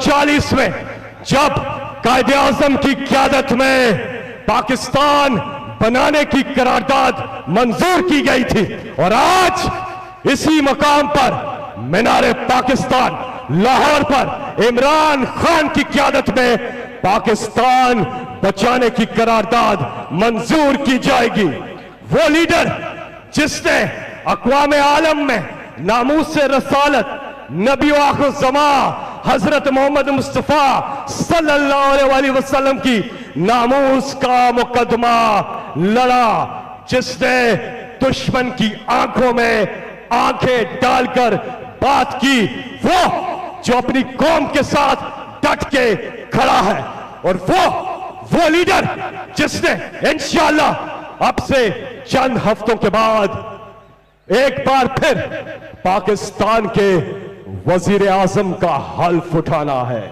1939 में जब कायदे आजम की क़यादत में पाकिस्तान बनाने की करारदाद मंजूर की गई थी और आज इसी मकाम पर मीनारे पाकिस्तान लाहौर पर इमरान खान की क़यादत में पाकिस्तान बचाने की करारदाद मंजूर की जाएगी। वो लीडर जिसने अक़वाम आलम में नामूस से रसालत नबी आखिर ज़मा हजरत मोहम्मद मुस्तफ़ा सल्लल्लाहु अलैहि वसल्लम की नामूस का मुकदमा लड़ा, जिसने दुश्मन की आंखों में आंखें डालकर बात की, वो जो अपनी कौम के साथ डट के खड़ा है, और वो लीडर जिसने इंशाअल्लाह अब से चंद हफ्तों के बाद एक बार फिर पाकिस्तान के वजीर आजम का हल्फ उठाना है।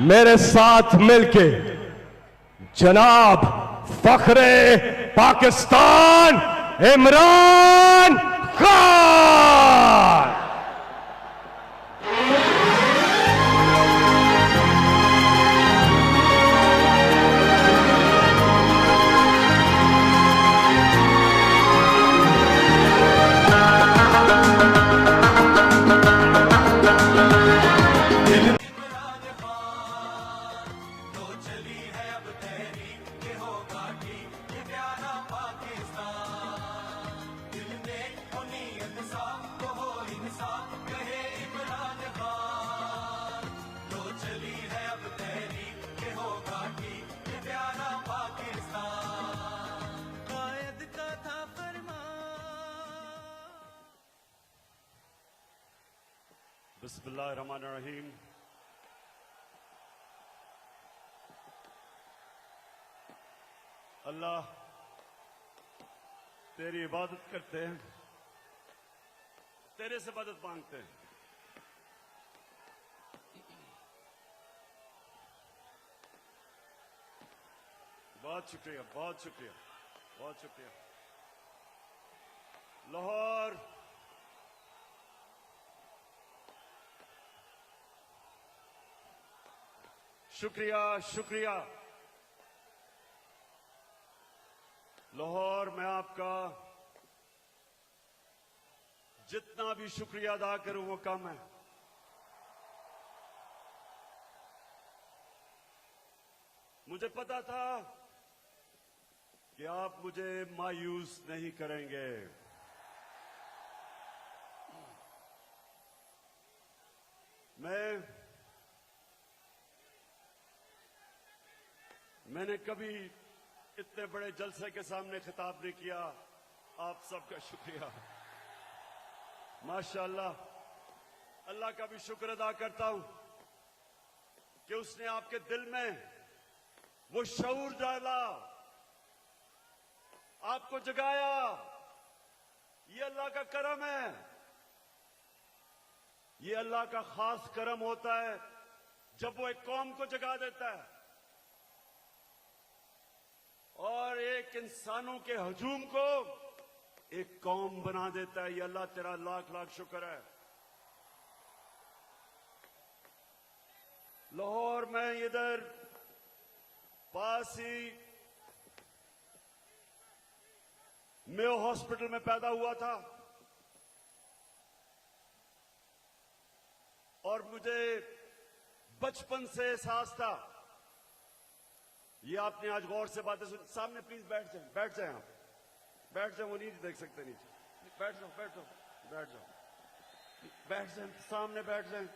मेरे साथ मिलके जनाब फखरे पाकिस्तान इमरान खान। बिस्मिल्लाहिर्रहमानिर्रहीम। अल्लाह तेरी इबादत करते हैं, तेरे से मदद मांगते हैं। बहुत शुक्रिया, बहुत शुक्रिया, बहुत शुक्रिया। लाहौर शुक्रिया, शुक्रिया। लाहौर मैं आपका जितना भी शुक्रिया अदा करूं वो कम है। मुझे पता था कि आप मुझे मायूस नहीं करेंगे। मैंने कभी इतने बड़े जलसे के सामने खिताब नहीं किया। आप सबका शुक्रिया, माशाअल्लाह। अल्लाह का भी शुक्र अदा करता हूं कि उसने आपके दिल में वो शऊर डाला, आपको जगाया। ये अल्लाह का करम है, ये अल्लाह का खास करम होता है जब वो एक कौम को जगा देता है और एक इंसानों के हजूम को एक कौम बना देता है। ये अल्लाह तेरा लाख लाख शुक्र है। लाहौर में इधर पास ही मेयो हॉस्पिटल में पैदा हुआ था और मुझे बचपन से एहसास था। ये आपने आज गौर से बातें सुनी। सामने प्लीज बैठ जाएं, बैठ जाएं, आप बैठ जाएं। वो नहीं देख सकते नीचे, बैठ जाओ, बैठ जाओ, बैठ जाओ, बैठ जाएं, सामने बैठ जाएं,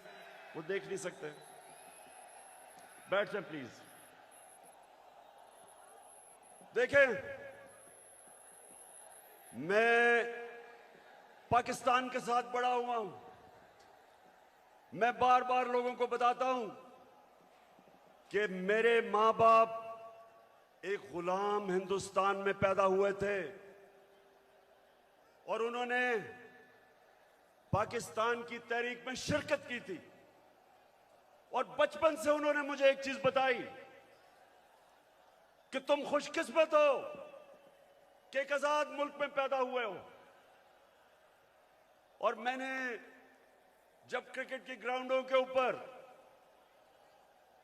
वो देख नहीं सकते। बैठ जाएं प्लीज। देखें, मैं पाकिस्तान के साथ बड़ा हुआ हूं। मैं बार बार लोगों को बताता हूं कि मेरे मां बाप एक गुलाम हिंदुस्तान में पैदा हुए थे और उन्होंने पाकिस्तान की तहरीक में शिरकत की थी। और बचपन से उन्होंने मुझे एक चीज बताई कि तुम खुशकिस्मत हो कि एक आजाद मुल्क में पैदा हुए हो। और मैंने जब क्रिकेट की ग्राउंडों के ऊपर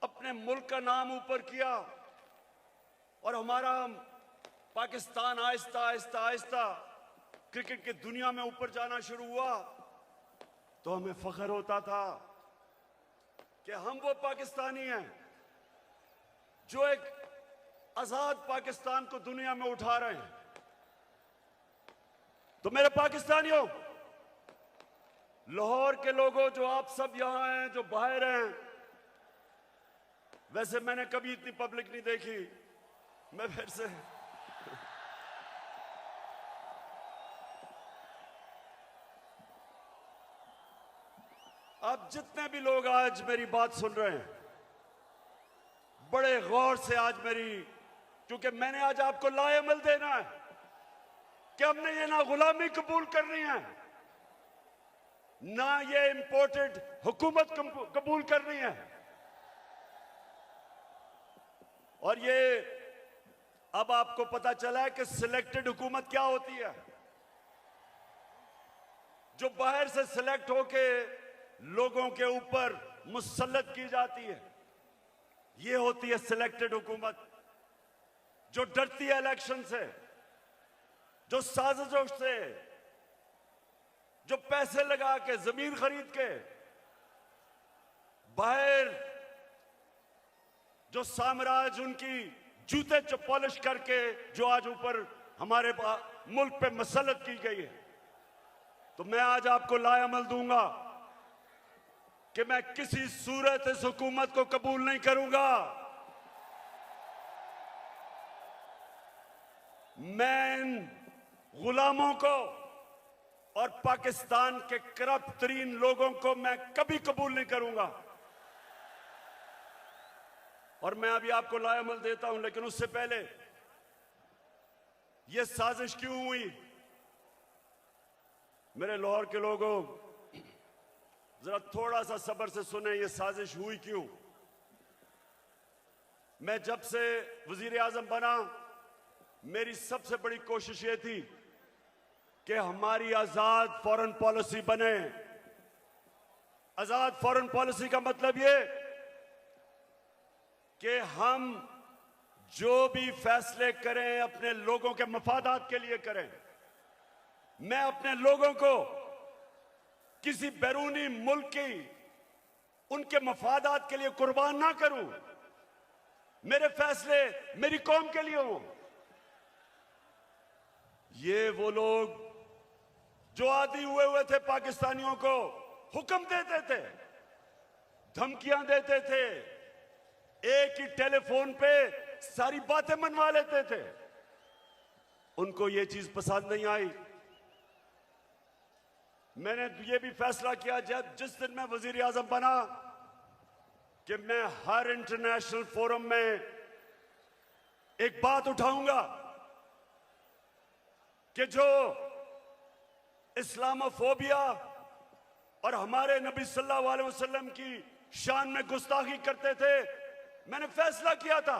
अपने मुल्क का नाम ऊपर किया और हमारा पाकिस्तान आहिस्ता आहिस्ता आहिस्ता क्रिकेट की दुनिया में ऊपर जाना शुरू हुआ, तो हमें फख्र होता था कि हम वो पाकिस्तानी हैं जो एक आजाद पाकिस्तान को दुनिया में उठा रहे हैं। तो मेरे पाकिस्तानियों, लाहौर के लोगों, जो आप सब यहां हैं, जो बाहर हैं, वैसे मैंने कभी इतनी पब्लिक नहीं देखी। मैं फिर से आप जितने भी लोग आज मेरी बात सुन रहे हैं, बड़े गौर से आज मेरी, क्योंकि मैंने आज आपको लाएमल देना है कि हमने ये ना गुलामी कबूल करनी है, ना ये इंपोर्टेड हुकूमत कबूल करनी है। और ये अब आपको पता चला है कि सिलेक्टेड हुकूमत क्या होती है, जो बाहर से सिलेक्ट होके लोगों के ऊपर मुसल्लत की जाती है। ये होती है सिलेक्टेड हुकूमत, जो डरती है इलेक्शन से, जो साजिशों से, जो पैसे लगा के, जमीन खरीद के, बाहर जो साम्राज्य उनकी जूते पॉलिश करके जो आज ऊपर हमारे मुल्क पे मसल्लत की गई है। तो मैं आज आपको लाएमल दूंगा कि मैं किसी सूरत इस हुकूमत को कबूल नहीं करूंगा। मैं इन गुलामों को और पाकिस्तान के करप्ट तरीन लोगों को मैं कभी कबूल नहीं करूंगा। और मैं अभी आपको लाएमल देता हूं, लेकिन उससे पहले यह साजिश क्यों हुई? मेरे लाहौर के लोगों, जरा थोड़ा सा सब्र से सुने, ये साजिश हुई क्यों। मैं जब से वजीर आजम बना, मेरी सबसे बड़ी कोशिश ये थी कि हमारी आजाद फॉरेन पॉलिसी बने। आजाद फॉरेन पॉलिसी का मतलब ये कि हम जो भी फैसले करें अपने लोगों के मफादात के लिए करें। मैं अपने लोगों को किसी बैरूनी मुल्क की उनके मफादात के लिए कुर्बान ना करूं। मेरे फैसले मेरी कौम के लिए हों। ये वो लोग जो आदी हुए थे पाकिस्तानियों को हुक्म देते थे, धमकियां देते थे, एक ही टेलीफोन पे सारी बातें मनवा लेते थे, उनको ये चीज पसंद नहीं आई। मैंने ये भी फैसला किया जिस दिन मैं वजीर आजम बना कि मैं हर इंटरनेशनल फोरम में एक बात उठाऊंगा कि जो इस्लामोफोबिया और हमारे नबी सल्लल्लाहु अलैहि वसल्लम की शान में गुस्ताखी करते थे, मैंने फैसला किया था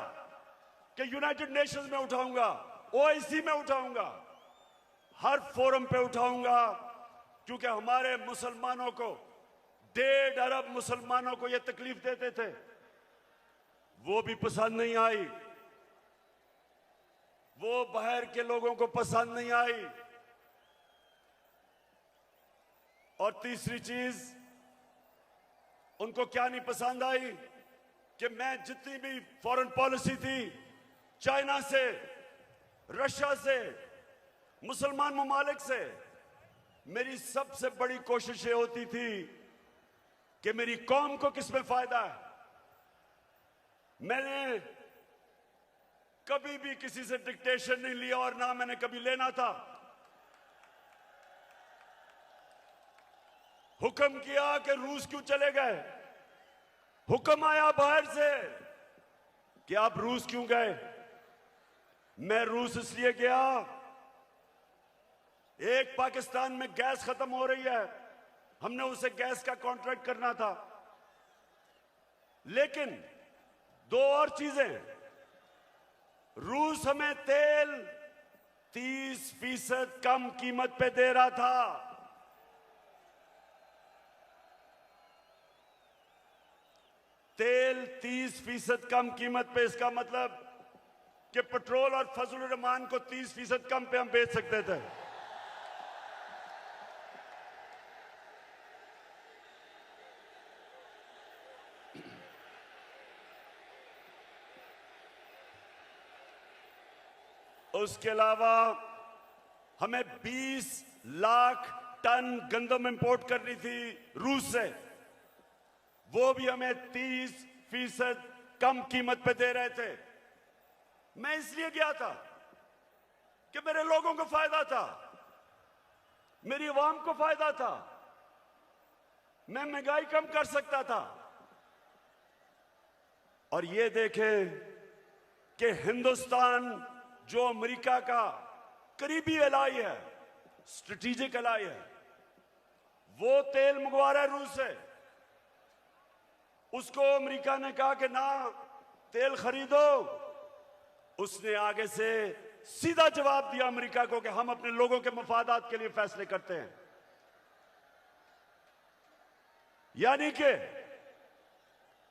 कि यूनाइटेड नेशंस में उठाऊंगा, ओआईसी में उठाऊंगा, हर फोरम पे उठाऊंगा, क्योंकि हमारे मुसलमानों को, 1.5 अरब मुसलमानों को यह तकलीफ देते थे, वो भी पसंद नहीं आई, वो बाहर के लोगों को पसंद नहीं आई। और तीसरी चीज उनको क्या नहीं पसंद आई कि मैं जितनी भी फॉरेन पॉलिसी थी, चाइना से, रशिया से, मुसलमान ममालिक से, मेरी सबसे बड़ी कोशिश ये होती थी कि मेरी कौम को किसमें फायदा है। मैंने कभी भी किसी से डिक्टेशन नहीं लिया और ना मैंने कभी लेना था। हुक्म किया कि रूस क्यों चले गए, हुक्म आया बाहर से कि आप रूस क्यों गए। मैं रूस इसलिए गया, एक पाकिस्तान में गैस खत्म हो रही है, हमने उसे गैस का कॉन्ट्रैक्ट करना था, लेकिन 2 और चीजें, रूस हमें तेल 30% कम कीमत पे दे रहा था, तेल 30% कम कीमत पे, इसका मतलब कि पेट्रोल और फजल रहमान को 30% कम पे हम बेच सकते थे। उसके अलावा हमें 20 लाख टन गंदम इंपोर्ट करनी थी रूस से, वो भी हमें 30% कम कीमत पे दे रहे थे। मैं इसलिए गया था कि मेरे लोगों को फायदा था, मेरी आवाम को फायदा था, मैं महंगाई कम कर सकता था। और ये देखें कि हिंदुस्तान जो अमेरिका का करीबी एलाई है, स्ट्रेटेजिक एलाई है, वो तेल मंगवा रहा है रूस से। उसको अमेरिका ने कहा कि ना तेल खरीदो, उसने आगे से सीधा जवाब दिया अमेरिका को कि हम अपने लोगों के मफादात के लिए फैसले करते हैं। यानी कि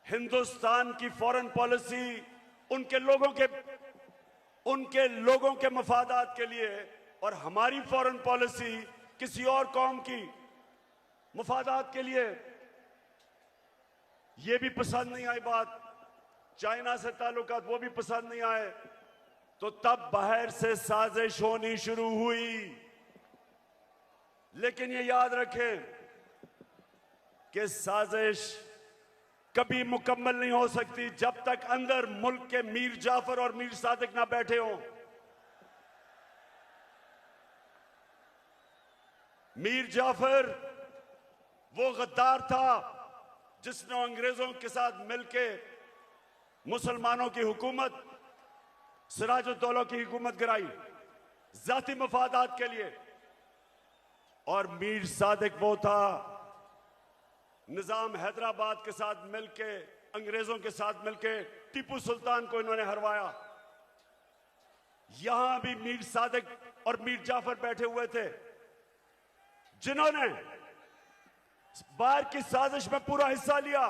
हिंदुस्तान की फॉरेन पॉलिसी उनके लोगों के मफादात के लिए, और हमारी फॉरेन पॉलिसी किसी और कौम की मफादात के लिए। यह भी पसंद नहीं आई बात, चाइना से ताल्लुकात वो भी पसंद नहीं आए, तो तब बाहर से साजिश होनी शुरू हुई। लेकिन ये याद रखें कि साजिश कभी मुकम्मल नहीं हो सकती जब तक अंदर मुल्क के मीर जाफर और मीर सादिक ना बैठे हों। मीर जाफर वो गद्दार था जिसने अंग्रेजों के साथ मिलकर मुसलमानों की हुकूमत, सिराजुद्दौला की हुकूमत गिराई जाती मफादात के लिए। और मीर सादिक वो था निजाम हैदराबाद के साथ मिलके, अंग्रेजों के साथ मिलके टीपू सुल्तान को इन्होंने हरवाया। यहां भी मीर सादिक और मीर जाफर बैठे हुए थे जिन्होंने बाहर की साजिश में पूरा हिस्सा लिया।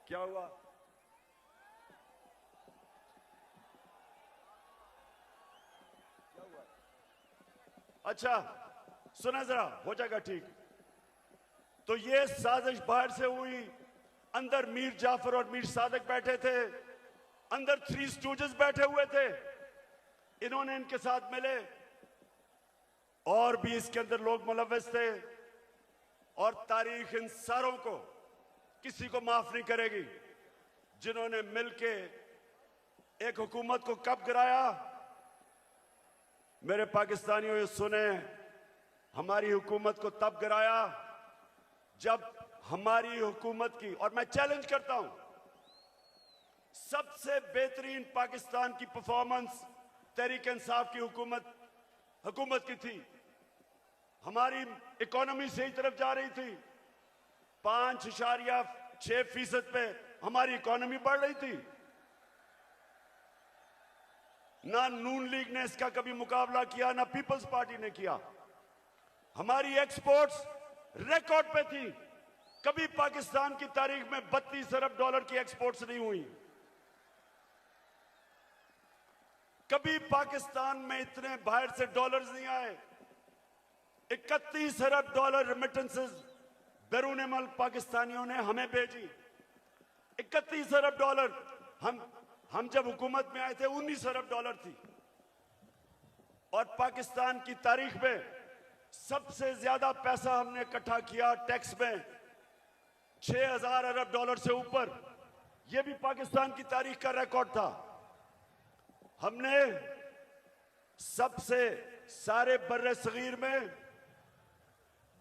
क्या हुआ? अच्छा सुना जरा, हो जाएगा ठीक। तो ये साजिश बाहर से हुई, अंदर मीर जाफर और मीर सादिक बैठे थे, अंदर थ्री स्टूजेस बैठे हुए थे, इन्होंने इनके साथ मिले। और भी इसके अंदर लोग मुलव्वस थे, और तारीख इन सारों को किसी को माफ नहीं करेगी जिन्होंने मिलके एक हुकूमत को कब गिराया। मेरे पाकिस्तानियों ये सुने, हमारी हुकूमत को तब गिराया जब हमारी हुकूमत की, और मैं चैलेंज करता हूं, सबसे बेहतरीन पाकिस्तान की परफॉर्मेंस तहरीक इंसाफ की हुकूमत की थी। हमारी इकोनॉमी सही तरफ जा रही थी, 5.6% पे हमारी इकोनॉमी बढ़ रही थी। ना नून लीग ने इसका कभी मुकाबला किया, ना पीपल्स पार्टी ने किया। हमारी एक्सपोर्ट्स रिकॉर्ड पे थी, कभी पाकिस्तान की तारीख में 32 अरब डॉलर की एक्सपोर्ट्स नहीं हुई। कभी पाकिस्तान में इतने बाहर से डॉलर्स नहीं आए। 31 अरब डॉलर रेमिटेंसेस बैरून मुल्क पाकिस्तानियों ने हमें भेजी। 31 अरब डॉलर। हम जब हुकूमत में आए थे 19 अरब डॉलर थी। और पाकिस्तान की तारीख में सबसे ज्यादा पैसा हमने इकट्ठा किया टैक्स में, 6000 अरब डॉलर से ऊपर। यह भी पाकिस्तान की तारीख का रिकॉर्ड था। हमने सबसे सारे बर्रे सगीर में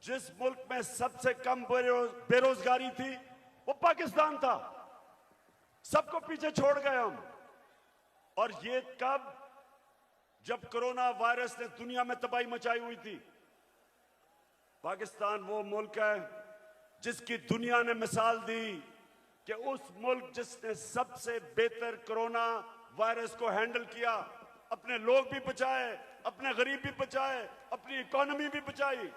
जिस मुल्क में सबसे कम बेरोजगारी थी वो पाकिस्तान था। सबको पीछे छोड़ गए हम। और ये कब? जब कोरोना वायरस ने दुनिया में तबाही मचाई हुई थी। पाकिस्तान वो मुल्क है जिसकी दुनिया ने मिसाल दी कि उस मुल्क जिसने सबसे बेहतर कोरोना वायरस को हैंडल किया, अपने लोग भी बचाए, अपने गरीब भी बचाए, अपनी इकोनॉमी भी बचाई।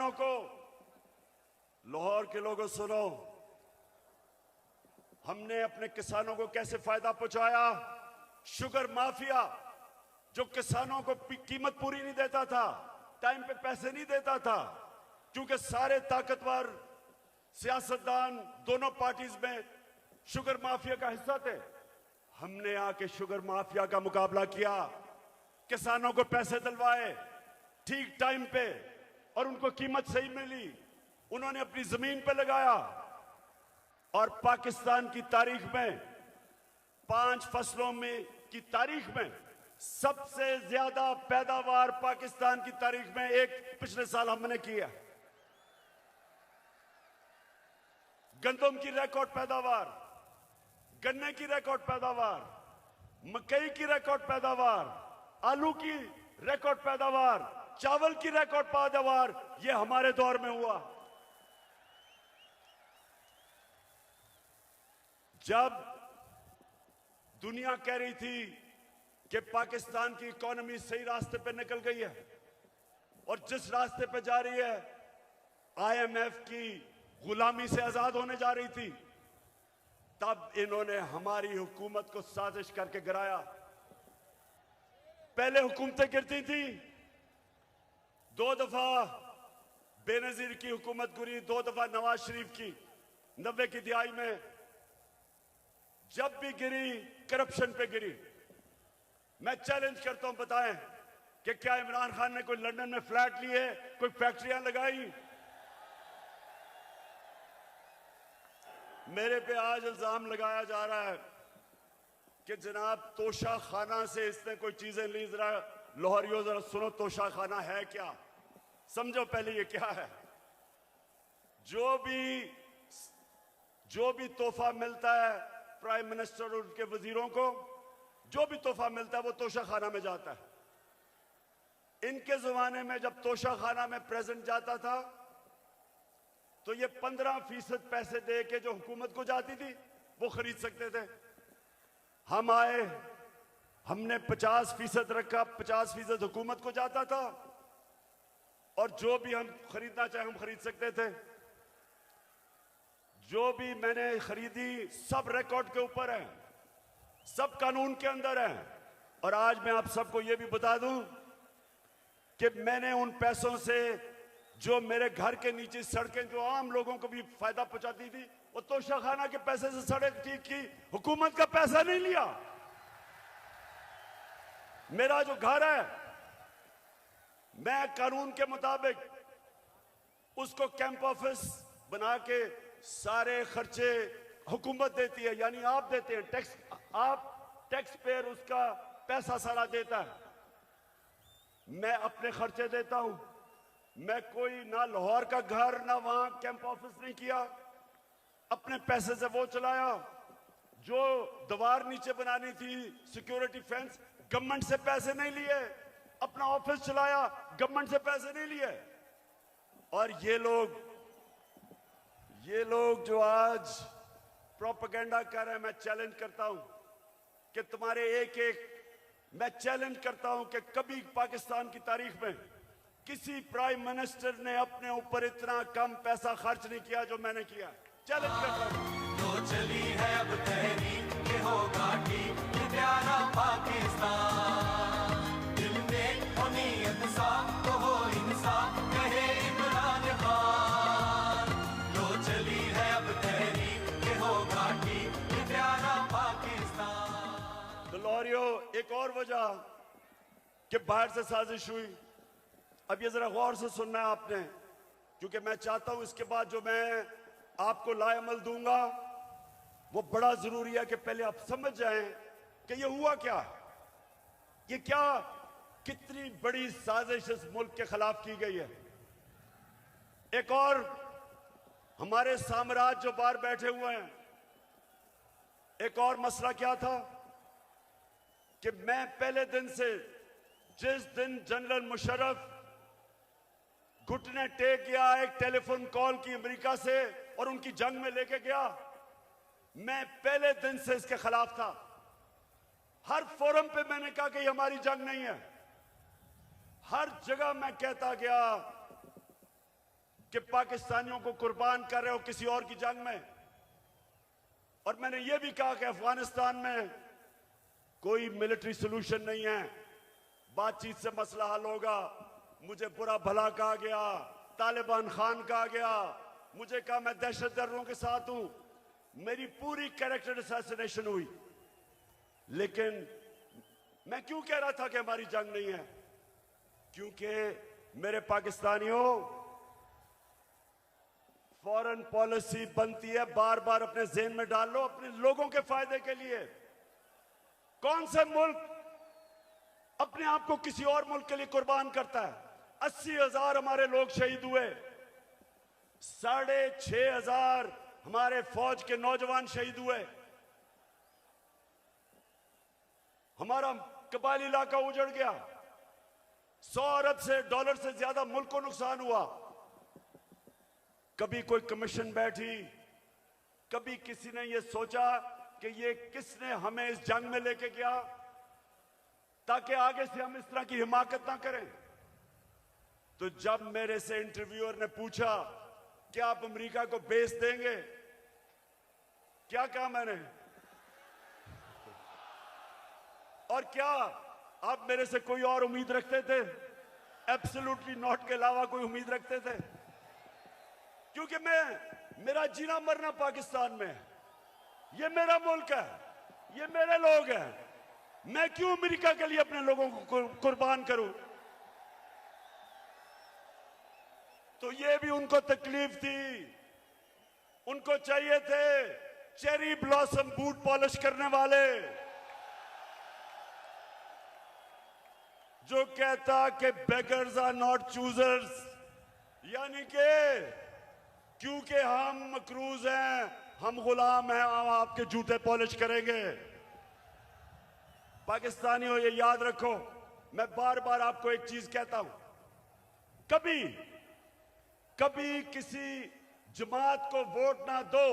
किसानों को, लाहौर के लोगों सुनो, हमने अपने किसानों को कैसे फायदा पहुंचाया। शुगर माफिया जो किसानों को कीमत पूरी नहीं देता था, टाइम पे पैसे नहीं देता था, क्योंकि सारे ताकतवर सियासतदान दोनों पार्टीज में शुगर माफिया का हिस्सा थे। हमने आके शुगर माफिया का मुकाबला किया, किसानों को पैसे दिलवाए ठीक टाइम पे और उनको कीमत सही मिली, उन्होंने अपनी जमीन पे लगाया। और पाकिस्तान की तारीख में 5 फसलों में की तारीख में सबसे ज्यादा पैदावार पाकिस्तान की तारीख में एक पिछले साल हमने किया। गंदम की रिकॉर्ड पैदावार, गन्ने की रिकॉर्ड पैदावार, मकई की रिकॉर्ड पैदावार, आलू की रिकॉर्ड पैदावार, चावल की रिकॉर्ड पैदावार, यह हमारे दौर में हुआ। जब दुनिया कह रही थी कि पाकिस्तान की इकोनॉमी सही रास्ते पे निकल गई है और जिस रास्ते पे जा रही है आईएमएफ की गुलामी से आजाद होने जा रही थी, तब इन्होंने हमारी हुकूमत को साजिश करके गिराया। पहले हुकूमतें गिरती थी, 2 दफा बेनजीर की हुकूमत गिरी, 2 दफा नवाज शरीफ की 90 की दिहाई में। जब भी गिरी करप्शन पे गिरी। मैं चैलेंज करता हूं, बताएं कि क्या इमरान खान ने कोई लंदन में फ्लैट लिए, कोई फैक्ट्रियां लगाई? मेरे पे आज इल्जाम लगाया जा रहा है कि जनाब तोशा खाना से इसने कोई चीजें ली। जरा लाहौरियों जरा सुनो, तोशा खाना है क्या, समझो पहले ये क्या है। जो भी तोहफा मिलता है प्राइम मिनिस्टर और उनके वजीरों को, जो भी तोहफा मिलता है वो तोशा खाना में जाता है। इनके जमाने में जब तोशा खाना में प्रेजेंट जाता था तो ये 15% पैसे दे के जो हुकूमत को जाती थी वो खरीद सकते थे। हम आए, हमने 50% रखा, 50% हुकूमत को जाता था और जो भी हम खरीदना चाहे हम खरीद सकते थे। जो भी मैंने खरीदी सब रिकॉर्ड के ऊपर है, सब कानून के अंदर है। और आज मैं आप सबको यह भी बता दूं कि मैंने उन पैसों से जो मेरे घर के नीचे सड़कें जो आम लोगों को भी फायदा पहुंचाती थी, वो तोशा खाना के पैसे से सड़क ठीक की, हुकूमत का पैसा नहीं लिया। मेरा जो घर है मैं कानून के मुताबिक उसको कैंप ऑफिस बना के सारे खर्चे हुकूमत देती है, यानी आप देते हैं टैक्स, आप टैक्स पेयर उसका पैसा सारा देता है। मैं अपने खर्चे देता हूं। मैं कोई ना लाहौर का घर ना वहां कैंप ऑफिस नहीं किया, अपने पैसे से वो चलाया। जो दीवार नीचे बनानी थी सिक्योरिटी फेंस, गवर्नमेंट से पैसे नहीं लिए, अपना ऑफिस चलाया, गवर्नमेंट से पैसे नहीं लिए। और ये लोग जो आज प्रोपेगेंडा कर रहे हैं, मैं चैलेंज करता हूं कि तुम्हारे मैं चैलेंज करता हूं कि कभी पाकिस्तान की तारीख में किसी प्राइम मिनिस्टर ने अपने ऊपर इतना कम पैसा खर्च नहीं किया जो मैंने किया। चैलेंज करता हूं। तो चली है अब तहरीक, ये होगा ठीक, ये प्यारा पाकिस्तान। दिल में हो नीयत साफ तो हो इंसाफ, कहे इमरान खान। तो चली है अब तहरीक, ये होगा ठीक, ये प्यारा पाकिस्तान। तो लाहौरियों, एक और वजह कि बाहर से साजिश हुई, अब ये जरा गौर से सुनना है आपने, क्योंकि मैं चाहता हूं इसके बाद जो मैं आपको लाएमल दूंगा वो बड़ा जरूरी है कि पहले आप समझ जाएं कि ये हुआ क्या, ये क्या, कितनी बड़ी साजिश इस मुल्क के खिलाफ की गई है। एक और हमारे साम्राज्य जो बाहर बैठे हुए हैं, एक और मसला क्या था कि मैं पहले दिन से, जिस दिन जनरल मुशर्रफ घुटने टेक गया एक टेलीफोन कॉल की अमेरिका से और उनकी जंग में लेके गया, मैं पहले दिन से इसके खिलाफ था। हर फोरम पे मैंने कहा कि ये हमारी जंग नहीं है। हर जगह मैं कहता गया कि पाकिस्तानियों को कुर्बान कर रहे हो किसी और की जंग में। और मैंने यह भी कहा कि अफगानिस्तान में कोई मिलिट्री सोल्यूशन नहीं है, बातचीत से मसला हल होगा। मुझे बुरा भला कहा गया, तालिबान खान कहा गया, मुझे कहा मैं दहशतगर्दों के साथ हूं, मेरी पूरी कैरेक्टर असैसिनेशन हुई। लेकिन मैं क्यों कह रहा था कि हमारी जंग नहीं है? क्योंकि मेरे पाकिस्तानियों, फॉरेन पॉलिसी बनती है, बार बार अपने ज़हन में डाल लो, अपने लोगों के फायदे के लिए। कौन से मुल्क अपने आप को किसी और मुल्क के लिए कुर्बान करता है? 80,000 हमारे लोग शहीद हुए, 6,500 हमारे फौज के नौजवान शहीद हुए, हमारा कबायली इलाका उजड़ गया, 100 अरब से डॉलर से ज्यादा मुल्क को नुकसान हुआ। कभी कोई कमीशन बैठी, कभी किसी ने यह सोचा कि ये किसने हमें इस जंग में लेके गया ताकि आगे से हम इस तरह की हिमाकत ना करें। तो जब मेरे से इंटरव्यूअर ने पूछा कि आप अमेरिका को बेस देंगे, क्या कहा मैंने? और क्या आप मेरे से कोई और उम्मीद रखते थे? एब्सोल्युटली नॉट के अलावा कोई उम्मीद रखते थे? क्योंकि मेरा जीना मरना पाकिस्तान में है, ये मेरा मुल्क है, ये मेरे लोग हैं। मैं क्यों अमेरिका के लिए अपने लोगों को कुर्बान करूं? तो ये भी उनको तकलीफ थी, उनको चाहिए थे चेरी ब्लॉसम बूट पॉलिश करने वाले, जो कहता कि बेगर्स आर नॉट चूजर्स, यानी कि क्योंकि हम मकरूज हैं, हम गुलाम हैं, हम आपके जूते पॉलिश करेंगे। पाकिस्तानियों, ये याद रखो, मैं बार बार आपको एक चीज कहता हूं, कभी किसी जमात को वोट ना दो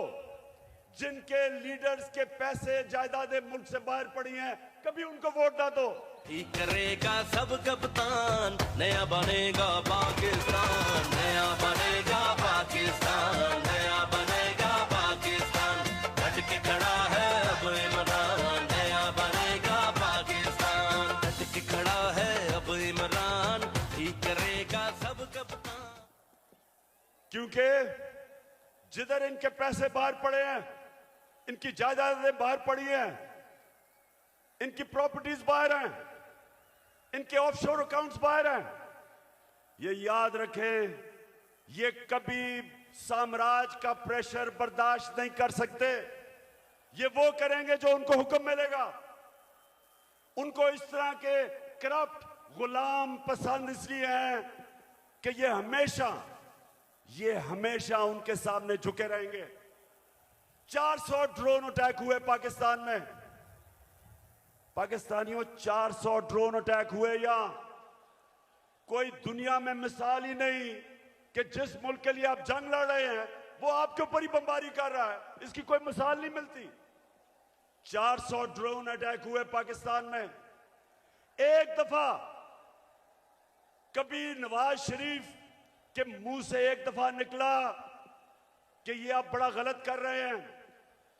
जिनके लीडर्स के पैसे जायदादें मुल्क से बाहर पड़ी हैं, कभी उनको वोट ना दो। ठीक करेगा सब कप्तान, नया बनेगा पाकिस्तान, नया बनेगा पाकिस्तान, नया बनेगा पाकिस्तान। डट के खड़ा है अब इमरान, नया बनेगा पाकिस्तान। डट के खड़ा है अब इमरान, ठीक करेगा सब कप्तान। क्योंकि जिधर इनके पैसे बाहर पड़े हैं, इनकी जायदादें बाहर पड़ी हैं, इनकी प्रॉपर्टीज बाहर हैं, इनके ऑफशोर अकाउंट्स बाहर हैं, ये याद रखें, ये कभी साम्राज्य का प्रेशर बर्दाश्त नहीं कर सकते। ये वो करेंगे जो उनको हुक्म मिलेगा। उनको इस तरह के करप्ट गुलाम पसंद इसलिए हैं कि ये हमेशा उनके सामने झुके रहेंगे। 400 ड्रोन अटैक हुए पाकिस्तान में। पाकिस्तानियों, 400 ड्रोन अटैक हुए यहां। कोई दुनिया में मिसाल ही नहीं कि जिस मुल्क के लिए आप जंग लड़ रहे हैं वो आपके ऊपर ही बमबारी कर रहा है, इसकी कोई मिसाल नहीं मिलती। 400 ड्रोन अटैक हुए पाकिस्तान में। एक दफा कभी नवाज शरीफ के मुंह से एक दफा निकला कि ये आप बड़ा गलत कर रहे हैं,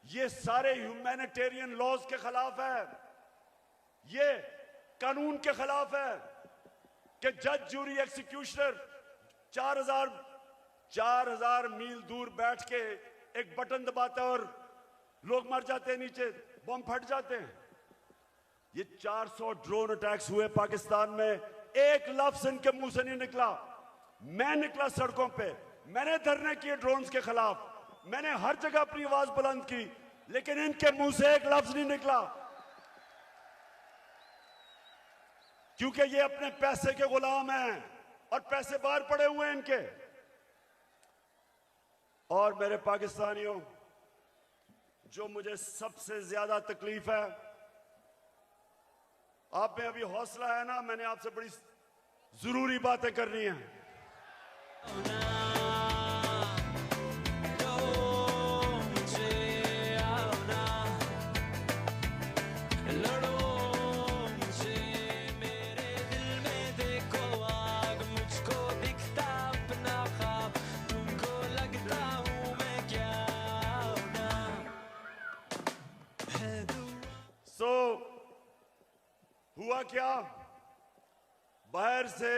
ये सारे ह्यूमैनिटेरियन लॉज के खिलाफ है, ये कानून के खिलाफ है कि जज, जूरी, एक्सिक्यूशनर 4,000 मील दूर बैठ के एक बटन दबाता है और लोग मर जाते हैं, नीचे बम फट जाते हैं। ये 400 ड्रोन अटैक्स हुए पाकिस्तान में। एक लफ्ज इनके मुंह से नहीं निकला। मैं निकला सड़कों पे, मैंने धरने किए ड्रोन्स के खिलाफ, मैंने हर जगह अपनी आवाज बुलंद की, लेकिन इनके मुंह से एक लफ्ज नहीं निकला, क्योंकि ये अपने पैसे के गुलाम हैं और पैसे बाहर पड़े हुए हैं इनके। और मेरे पाकिस्तानियों, जो मुझे सबसे ज्यादा तकलीफ है, आप में अभी हौसला है ना, मैंने आपसे बड़ी जरूरी बातें करनी है। हुआ क्या? बाहर से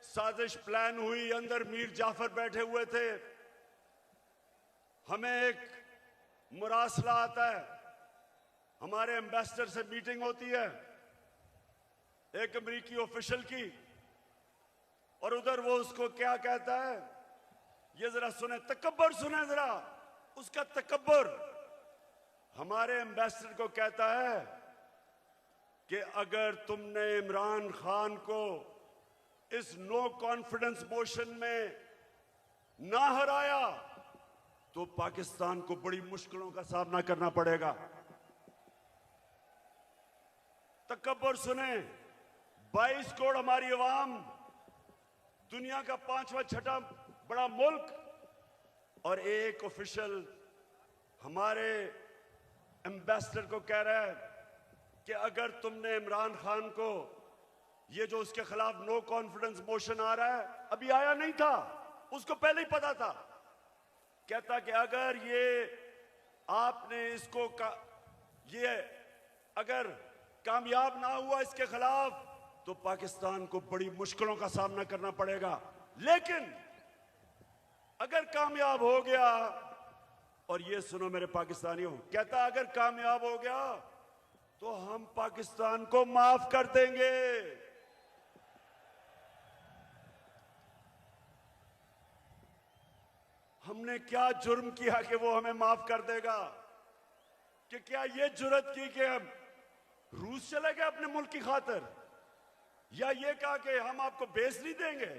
साजिश प्लान हुई, अंदर मीर जाफर बैठे हुए थे। हमें एक मुरासला आता है, हमारे एम्बेसडर से मीटिंग होती है एक अमेरिकी ऑफिशियल की, और उधर वो उसको क्या कहता है, ये जरा सुने, तकब्बर सुने जरा उसका तकब्बर। हमारे एम्बेसडर को कहता है कि अगर तुमने इमरान खान को इस नो कॉन्फिडेंस मोशन में ना हराया तो पाकिस्तान को बड़ी मुश्किलों का सामना करना पड़ेगा। तकब्बर सुने, 22 करोड़ हमारी अवाम, दुनिया का 5वां छठा बड़ा मुल्क, और एक ऑफिशियल हमारे एम्बेसडर को कह रहा है कि अगर तुमने इमरान खान को, ये जो उसके खिलाफ नो कॉन्फिडेंस मोशन आ रहा है, अभी आया नहीं था, उसको पहले ही पता था, कहता कि अगर ये आपने इसको ये अगर कामयाब ना हुआ इसके खिलाफ तो पाकिस्तान को बड़ी मुश्किलों का सामना करना पड़ेगा। लेकिन अगर कामयाब हो गया, और ये सुनो मेरे पाकिस्तानियों, कहता अगर कामयाब हो गया तो हम पाकिस्तान को माफ कर देंगे। हमने क्या जुर्म किया कि वो हमें माफ कर देगा? कि क्या ये जुर्रत की कि हम रूस चले गए अपने मुल्क की खातिर, या ये कहा कि हम आपको बेस नहीं देंगे?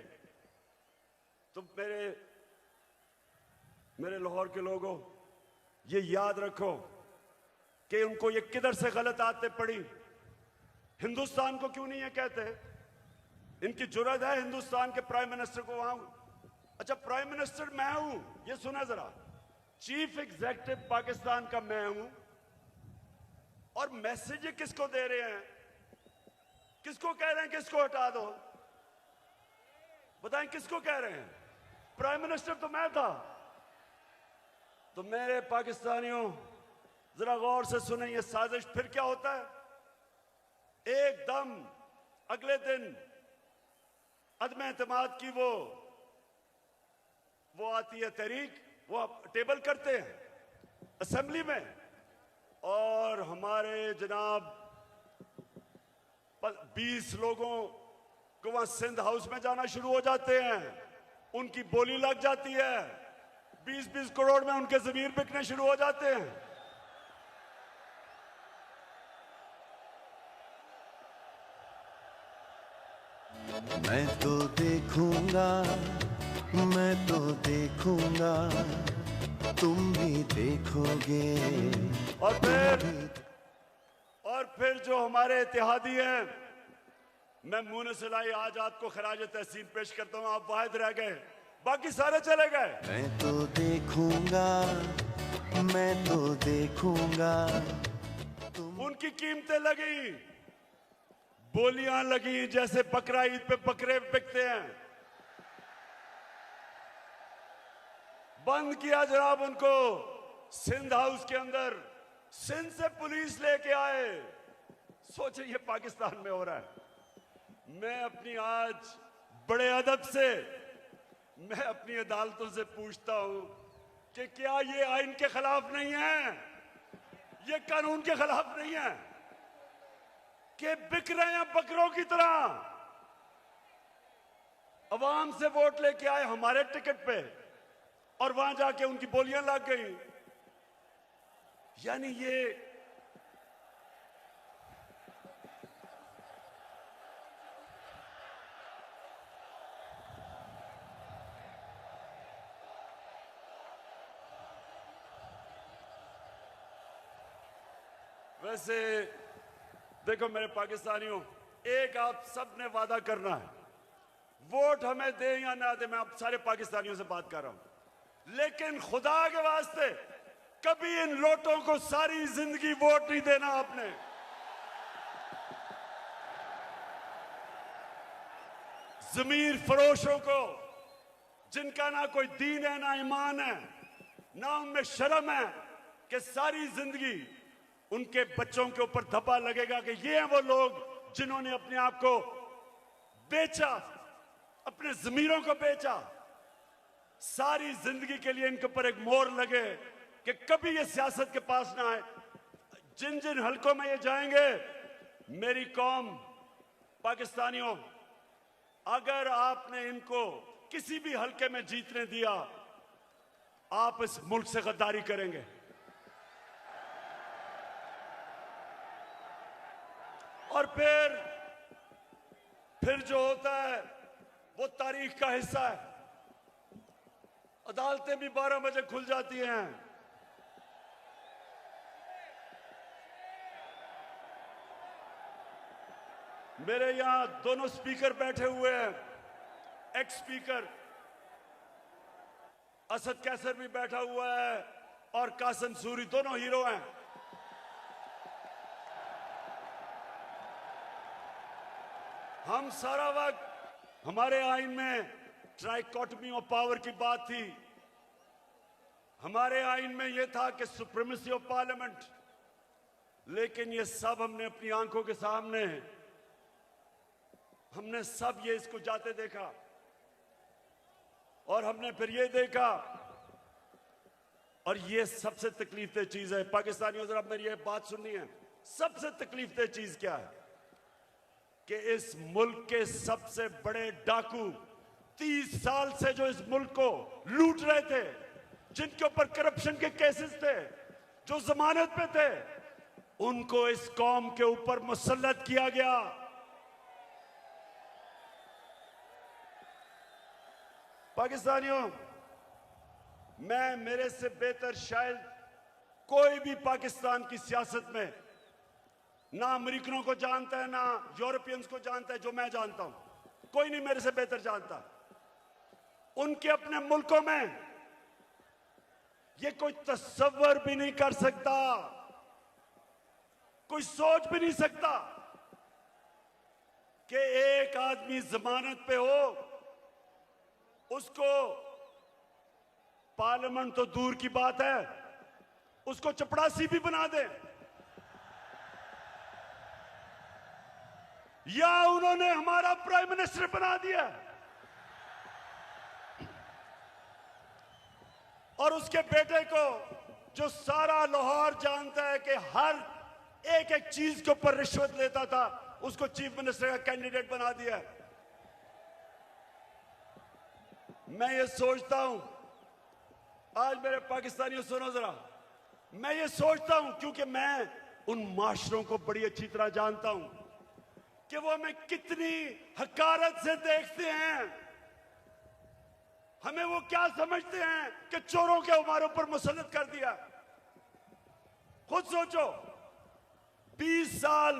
तो मेरे लाहौर के लोगों, ये याद रखो कि उनको ये किधर से गलत आदतें पड़ी। हिंदुस्तान को क्यों नहीं ये कहते? इनकी जुर्रत है हिंदुस्तान के प्राइम मिनिस्टर को वहां, अच्छा प्राइम मिनिस्टर मैं हूं, ये सुना जरा, चीफ एग्जीक्यूटिव पाकिस्तान का मैं हूं, और मैसेज किसको दे रहे हैं? किसको कह रहे हैं किसको हटा दो? बताएं किसको कह रहे हैं? प्राइम मिनिस्टर तो मैं था। तो मेरे पाकिस्तानियों जरा गौर से सुने, ये साजिश फिर क्या होता है? एकदम अगले दिन अदम एतमाद की वो आती है तहरीक, वो टेबल करते हैं असेंबली में, और हमारे जनाब 20 लोगों को वहां सिंध हाउस में जाना शुरू हो जाते हैं, उनकी बोली लग जाती है, 20-20 करोड़ में उनके जमीर बिकने शुरू हो जाते हैं। मैं तो देखूंगा, मैं तो देखूंगा, तुम भी देखोगे। और फिर जो हमारे इत्तेहादी हैं, मैं मुनसिलाई आजाद को खराज तहसीन पेश करता हूं, आप वाहिद रह गए, बाकी सारे चले गए। मैं तो देखूंगा, मैं तो देखूंगा, उनकी कीमतें लगी, बोलियां लगी, जैसे बकरा ईद पे बकरे बिकते हैं, बंद किया जनाब उनको सिंध हाउस के अंदर, सिंध से पुलिस लेके आए। सोचिए ये पाकिस्तान में हो रहा है। मैं अपनी आज बड़े अदब से मैं अपनी अदालतों से पूछता हूं कि क्या ये आइन के खिलाफ नहीं है, ये कानून के खिलाफ नहीं है कि बिक रहे हैं बकरों की तरह? अवाम से वोट लेके आए हमारे टिकट पे, और वहां जाके उनकी बोलियां लग गई। यानी ये वैसे देखो मेरे पाकिस्तानियों, एक आप सब ने वादा करना है, वोट हमें दे या ना दे, मैं आप सारे पाकिस्तानियों से बात कर रहा हूं, लेकिन खुदा के वास्ते कभी इन लोटों को सारी जिंदगी वोट नहीं देना आपने। जमीर फरोशों को, जिनका ना कोई दीन है ना ईमान है, ना उनमें शर्म है, कि सारी जिंदगी उनके बच्चों के ऊपर धब्बा लगेगा कि ये हैं वो लोग जिन्होंने अपने आप को बेचा, अपने जमीरों को बेचा, सारी जिंदगी के लिए इनके ऊपर एक मोहर लगे कि कभी ये सियासत के पास ना आए। जिन जिन हलकों में ये जाएंगे, मेरी कौम पाकिस्तानियों, अगर आपने इनको किसी भी हलके में जीतने दिया, आप इस मुल्क से गद्दारी करेंगे। और फिर जो होता है वो तारीख का हिस्सा है। अदालतें भी 12 बजे खुल जाती हैं। मेरे यहां दोनों स्पीकर बैठे हुए हैं, एक्स स्पीकर असद कैसर भी बैठा हुआ है और कासिम सूरी, दोनों हीरो हैं। हम सारा वक्त, हमारे आइन में ट्राइकोटमी ऑफ पावर की बात थी। हमारे आइन में यह था कि सुप्रीमेसी ऑफ पार्लियामेंट, लेकिन ये सब हमने अपनी आंखों के सामने, हमने सब ये इसको जाते देखा। और हमने फिर ये देखा, और ये सबसे तकलीफदेह चीज है पाकिस्तानियों, जरा मेरी ये बात सुननी है। सबसे तकलीफदेह चीज क्या है कि इस मुल्क के सबसे बड़े डाकू 30 साल से जो इस मुल्क को लूट रहे थे, जिनके ऊपर करप्शन के केसेस थे, जो जमानत पे थे, उनको इस कौम के ऊपर मुसल्लत किया गया। पाकिस्तानियों, मेरे से बेहतर शायद कोई भी पाकिस्तान की सियासत में ना अमेरिकनों को जानता है, ना यूरोपियंस को जानता है जो मैं जानता हूं। कोई नहीं मेरे से बेहतर जानता। उनके अपने मुल्कों में ये कोई तस्वर भी नहीं कर सकता, कोई सोच भी नहीं सकता कि एक आदमी जमानत पे हो, उसको पार्लियामेंट तो दूर की बात है, उसको चपड़ासी भी बना दे। या उन्होंने हमारा प्राइम मिनिस्टर बना दिया और उसके बेटे को, जो सारा लाहौर जानता है कि हर एक एक चीज के ऊपर रिश्वत लेता था, उसको चीफ मिनिस्टर का कैंडिडेट बना दिया। मैं ये सोचता हूं, आज मेरे पाकिस्तानियों सुनो जरा, मैं ये सोचता हूं, क्योंकि मैं उन माशरों को बड़ी अच्छी तरह जानता हूं कि वो हमें कितनी हकारत से देखते हैं। हमें वो क्या समझते हैं कि चोरों के हमारे ऊपर मुसल्लत कर दिया। खुद सोचो, 20 साल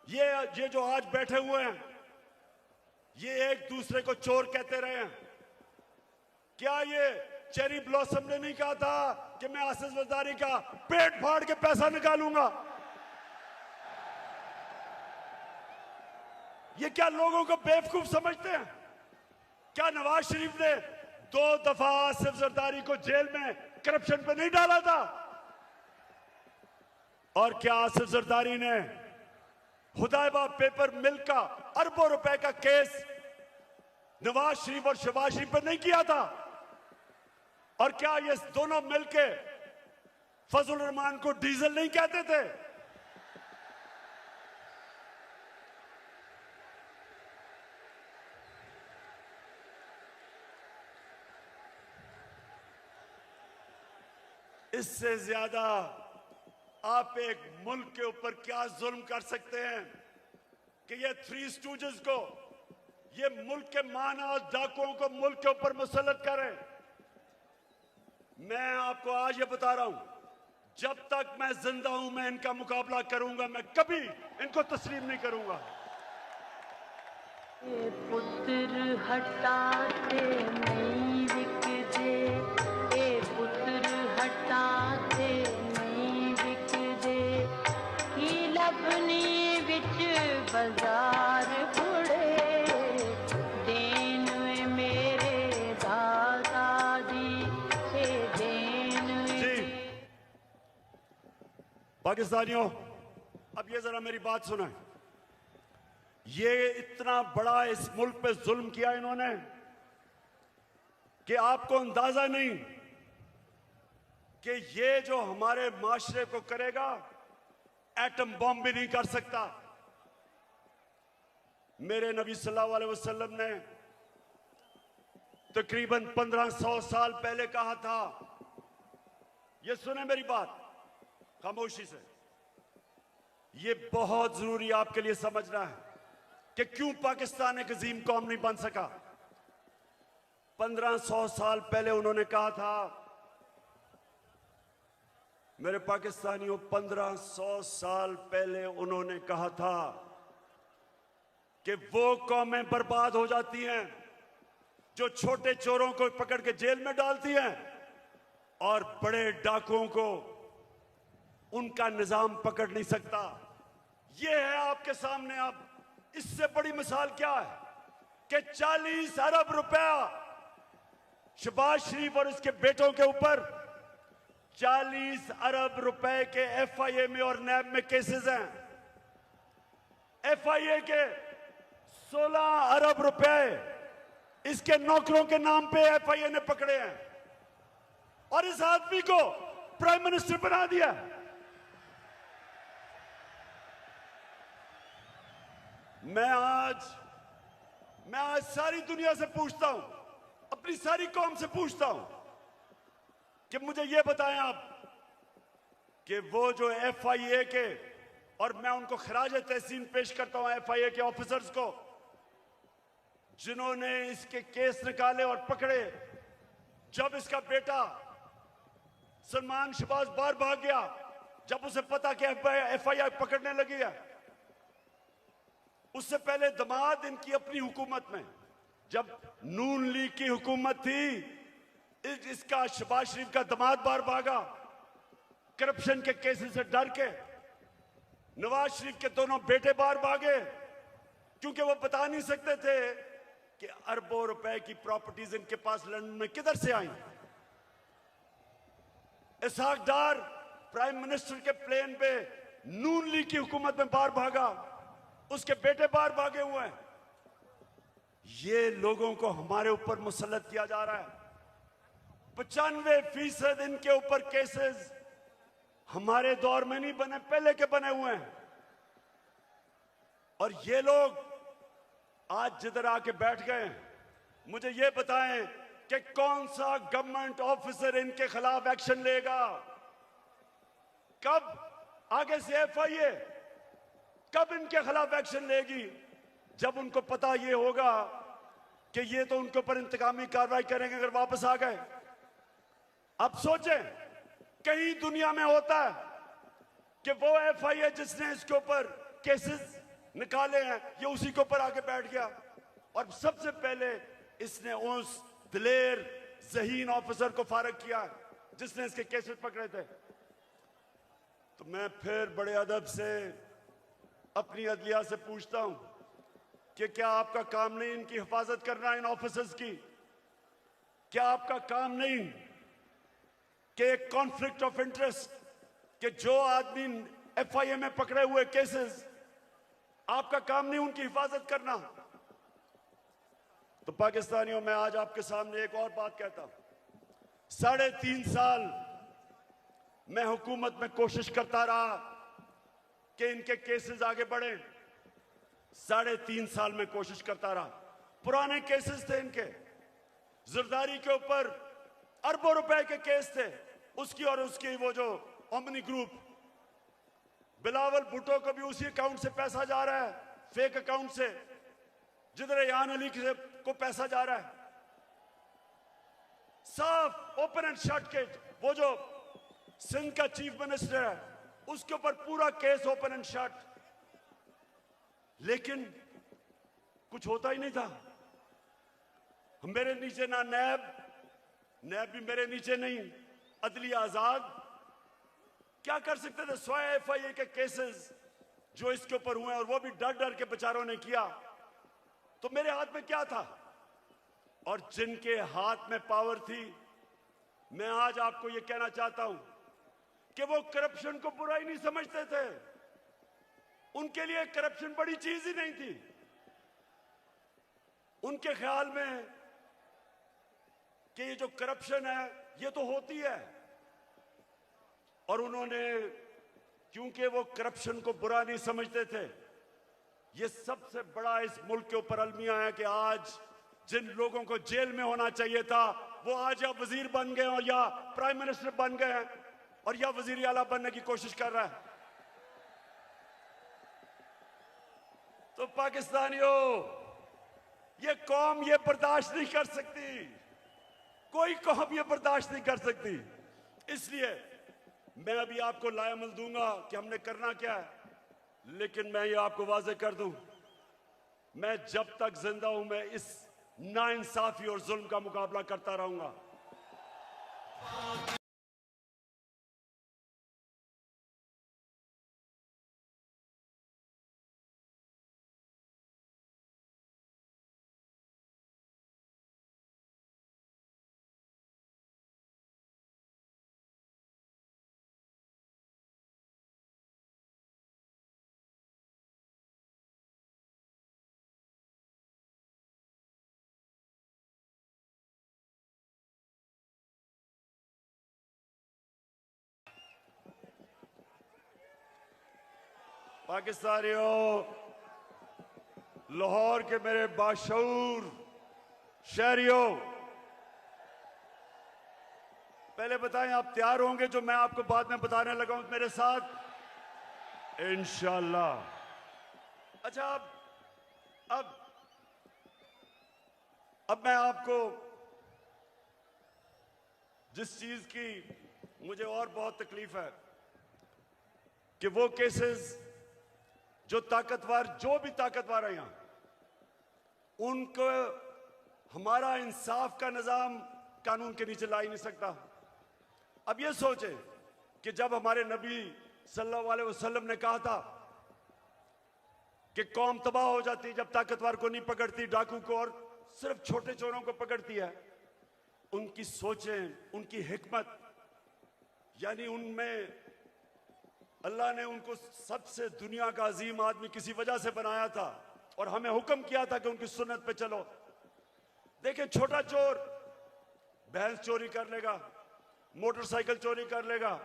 ये जो आज बैठे हुए हैं, ये एक दूसरे को चोर कहते रहे हैं। क्या ये चेरी ब्लॉसम ने नहीं कहा था कि मैं आसिफ जरदारी का पेट फाड़ के पैसा निकालूंगा? ये क्या लोगों को बेवकूफ समझते हैं? क्या नवाज शरीफ ने 2 दफा आसिफ जरदारी को जेल में करप्शन पे नहीं डाला था? और क्या आसिफ जरदारी ने हुदैबा पेपर मिल का अरबों रुपए का केस नवाज शरीफ और शहबाज शरीफ पर नहीं किया था? और क्या ये दोनों मिलके फजल रहमान को डीजल नहीं कहते थे? इससे ज्यादा आप एक मुल्क के ऊपर क्या जुल्म कर सकते हैं कि ये 3 स्टूजेस को, ये मुल्क के माना डाकुओं को मुल्क के ऊपर मुसल्लत करें। मैं आपको आज ये बता रहा हूं, जब तक मैं जिंदा हूं मैं इनका मुकाबला करूंगा, मैं कभी इनको तस्लीम नहीं करूंगा। पुत्र हटाते नहीं बिकदे, ए पुत्र हटाते नहीं बिकदे, ही लभनी विच बाजार बुड़े, देन मेरे दादा दी ए देन। पाकिस्तानियों, अब ये जरा मेरी बात सुना। ये इतना बड़ा इस मुल्क पे जुल्म किया इन्होंने कि आपको अंदाजा नहीं कि ये जो हमारे माशरे को करेगा, एटम बॉम्ब भी नहीं कर सकता। मेरे नबी सल्लल्लाहु अलैहि वसल्लम ने तकरीबन 1500 साल पहले कहा था, ये सुने मेरी बात खामोशी से, ये बहुत जरूरी आपके लिए समझना है कि क्यों पाकिस्तान एक अजीम कौम नहीं बन सका। 1500 साल पहले उन्होंने कहा था, मेरे पाकिस्तानियों, 1500 साल पहले उन्होंने कहा था कि वो कौमें बर्बाद हो जाती हैं जो छोटे चोरों को पकड़ के जेल में डालती हैं और बड़े डाकुओं को उनका निजाम पकड़ नहीं सकता। ये है आपके सामने। अब इससे बड़ी मिसाल क्या है कि 40 अरब रुपया शहबाज शरीफ और इसके बेटों के ऊपर 40 अरब रुपए के एफआईए में और नैब में केसेस हैं। एफआईए के 16 अरब रुपए इसके नौकरों के नाम पे एफआईए ने पकड़े हैं और इस आदमी को प्राइम मिनिस्टर बना दिया। मैं आज सारी दुनिया से पूछता हूं, अपनी सारी कौम से पूछता हूं कि मुझे यह बताएं आप कि वो जो एफआईए के, और मैं उनको खराज तहसीन पेश करता हूं एफआईए के ऑफिसर्स को, जिन्होंने इसके केस निकाले और पकड़े। जब इसका बेटा सलमान शहबाज बाहर भाग गया, जब उसे पता कि एफआईए पकड़ने लगी है, उससे पहले दमाद इनकी अपनी हुकूमत में, जब नून लीग की हुकूमत थी, इसका शहबाज शरीफ का दमाद बाहर भागा करप्शन के केसेस से डर के। नवाज शरीफ के दोनों बेटे बाहर भागे क्योंकि वो बता नहीं सकते थे कि अरबों रुपए की प्रॉपर्टीज इनके पास लंदन में किधर से आई। इसहाक डार प्राइम मिनिस्टर के प्लेन पे नून लीग की हुकूमत में बाहर भागा, उसके बेटे बाहर भागे हुए हैं। ये लोगों को हमारे ऊपर मुसल्लत किया जा रहा है। 95% इनके ऊपर केसेस हमारे दौर में नहीं बने, पहले के बने हुए हैं। और ये लोग आज जिधर आके बैठ गए, मुझे ये बताएं कि कौन सा गवर्नमेंट ऑफिसर इनके खिलाफ एक्शन लेगा? कब आगे से एफआईए कब इनके खिलाफ एक्शन लेगी? जब उनको पता ये होगा कि ये तो उनके ऊपर इंतकामी कार्रवाई करेंगे अगर वापस आ गए। अब सोचें, कहीं दुनिया में होता है कि वो एफआईए जिसने इसके ऊपर केसेस निकाले हैं, ये उसी के ऊपर आके बैठ गया और सबसे पहले इसने उस दिलेर ज़हीन ऑफिसर को फारग किया जिसने इसके केसेस पकड़े थे। तो मैं फिर बड़े अदब से अपनी अदलिया से पूछता हूं कि क्या आपका काम नहीं इनकी हिफाजत करना, इन ऑफिसर्स की? क्या आपका काम नहीं कि एक कॉन्फ्लिक्ट ऑफ इंटरेस्ट, कि जो आदमी एफआईए में पकड़े हुए केसेस, आपका काम नहीं उनकी हिफाजत करना? तो पाकिस्तानियों, मैं आज आपके सामने एक और बात कहता हूं। 3.5 साल मैं हुकूमत में कोशिश करता रहा कि इनके केसेस आगे बढ़े। 3.5 साल में कोशिश करता रहा। पुराने केसेस थे इनके, जरदारी के ऊपर अरबों रुपए के केस थे, उसकी और उसकी वो जो ओमनी ग्रुप, बिलावल भुट्टो को भी उसी अकाउंट से पैसा जा रहा है, फेक अकाउंट से, जिधर रेहान अली को पैसा जा रहा है। साफ ओपन एंड शट केस। वो जो सिंध का चीफ मिनिस्टर है, उसके ऊपर पूरा केस ओपन एंड शट, लेकिन कुछ होता ही नहीं था। मेरे नीचे ना नैब भी मेरे नीचे नहीं, अदलिया आजाद। क्या कर सकते थे? 100 एफआईए के केसेस जो इसके ऊपर हुए और वो भी डर डर के बेचारों ने किया, तो मेरे हाथ में क्या था? और जिनके हाथ में पावर थी, मैं आज आपको यह कहना चाहता हूं कि वो करप्शन को बुराई नहीं समझते थे। उनके लिए करप्शन बड़ी चीज ही नहीं थी। उनके ख्याल में कि ये जो करप्शन है ये तो होती है, और उन्होंने, क्योंकि वो करप्शन को बुरा नहीं समझते थे, ये सबसे बड़ा इस मुल्क के ऊपर अलमिया है कि आज जिन लोगों को जेल में होना चाहिए था वो आज या वजीर बन गए और या प्राइम मिनिस्टर बन गए हैं और या वजीर आला बनने की कोशिश कर रहा है। तो पाकिस्तानियों, ये कौम ये बर्दाश्त नहीं कर सकती, कोई कौम ये बर्दाश्त नहीं कर सकती। इसलिए मैं अभी आपको लायामल दूंगा कि हमने करना क्या है, लेकिन मैं ये आपको वाज़ेह कर दूं, मैं जब तक जिंदा हूं मैं इस नाइंसाफी और जुल्म का मुकाबला करता रहूंगा। पाकिस्तानियों, लाहौर के मेरे बाशऊर शहरियों, पहले बताएं आप तैयार होंगे जो मैं आपको बाद में बताने लगा हूं मेरे साथ इंशाल्लाह। अच्छा, अब मैं आपको जिस चीज की मुझे और बहुत तकलीफ है कि वो केसेस जो भी ताकतवर है यहां, उनको हमारा इंसाफ का निजाम कानून के नीचे ला ही नहीं सकता। अब ये सोचें कि जब हमारे नबी सल्लल्लाहु अलैहि वसल्लम ने कहा था कि कौम तबाह हो जाती जब ताकतवर को नहीं पकड़ती, डाकू को और सिर्फ छोटे चोरों को पकड़ती है, उनकी सोचें, उनकी हिकमत, यानी उनमें अल्लाह ने उनको सबसे दुनिया का अजीम आदमी किसी वजह से बनाया था और हमें हुक्म किया था कि उनकी सुन्नत पे चलो। देखें, छोटा चोर भैंस चोरी कर लेगा, मोटरसाइकिल चोरी कर लेगा,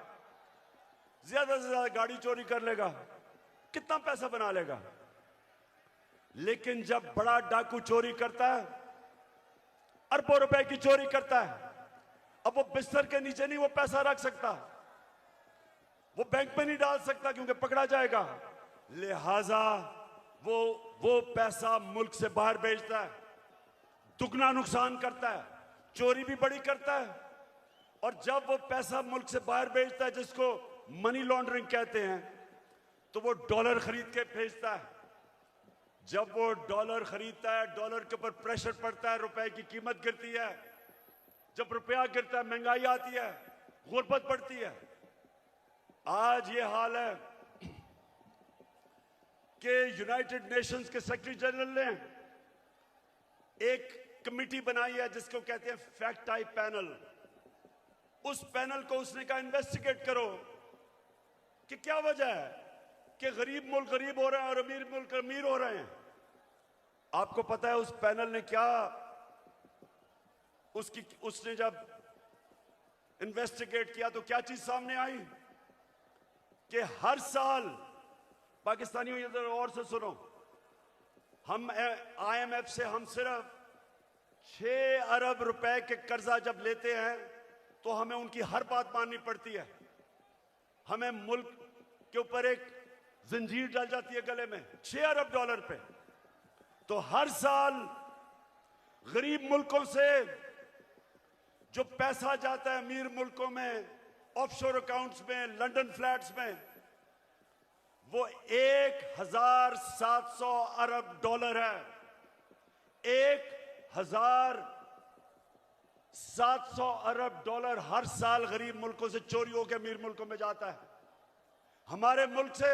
ज्यादा से ज्यादा गाड़ी चोरी कर लेगा, कितना पैसा बना लेगा। लेकिन जब बड़ा डाकू चोरी करता है, अरबों रुपए की चोरी करता है, अब वो बिस्तर के नीचे नहीं वो पैसा रख सकता, वो बैंक में नहीं डाल सकता क्योंकि पकड़ा जाएगा, लिहाजा वो पैसा मुल्क से बाहर भेजता है, दुगना नुकसान करता है, चोरी भी बड़ी करता है। और जब वो पैसा मुल्क से बाहर भेजता है, जिसको मनी लॉन्ड्रिंग कहते हैं, तो वो डॉलर खरीद के भेजता है। जब वो डॉलर खरीदता है, डॉलर के ऊपर प्रेशर पड़ता है, रुपए की कीमत गिरती है, जब रुपया गिरता है महंगाई आती है, गुर्बत बढ़ती है। आज ये हाल है कि यूनाइटेड नेशंस के सेक्रेटरी जनरल ने एक कमेटी बनाई है जिसको कहते हैं फैक्ट टाइप पैनल। उस पैनल को उसने कहा इन्वेस्टिगेट करो कि क्या वजह है कि गरीब मुल्क गरीब हो रहे हैं और अमीर मुल्क अमीर हो रहे हैं। आपको पता है उस पैनल ने क्या, उसने जब इन्वेस्टिगेट किया तो क्या चीज सामने आई कि हर साल, पाकिस्तानियों इधर और से सुनो, हम IMF से हम सिर्फ 6 अरब रुपए के कर्जा जब लेते हैं तो हमें उनकी हर बात माननी पड़ती है। हमें मुल्क के ऊपर एक जंजीर डाल जाती है गले में 6 अरब डॉलर पे। तो हर साल गरीब मुल्कों से जो पैसा जाता है अमीर मुल्कों में, ऑफशोर अकाउंट्स में, लंदन फ्लैट्स में, वो 1700 अरब डॉलर है। 1700 अरब डॉलर हर साल गरीब मुल्कों से चोरी होकर अमीर मुल्कों में जाता है। हमारे मुल्क से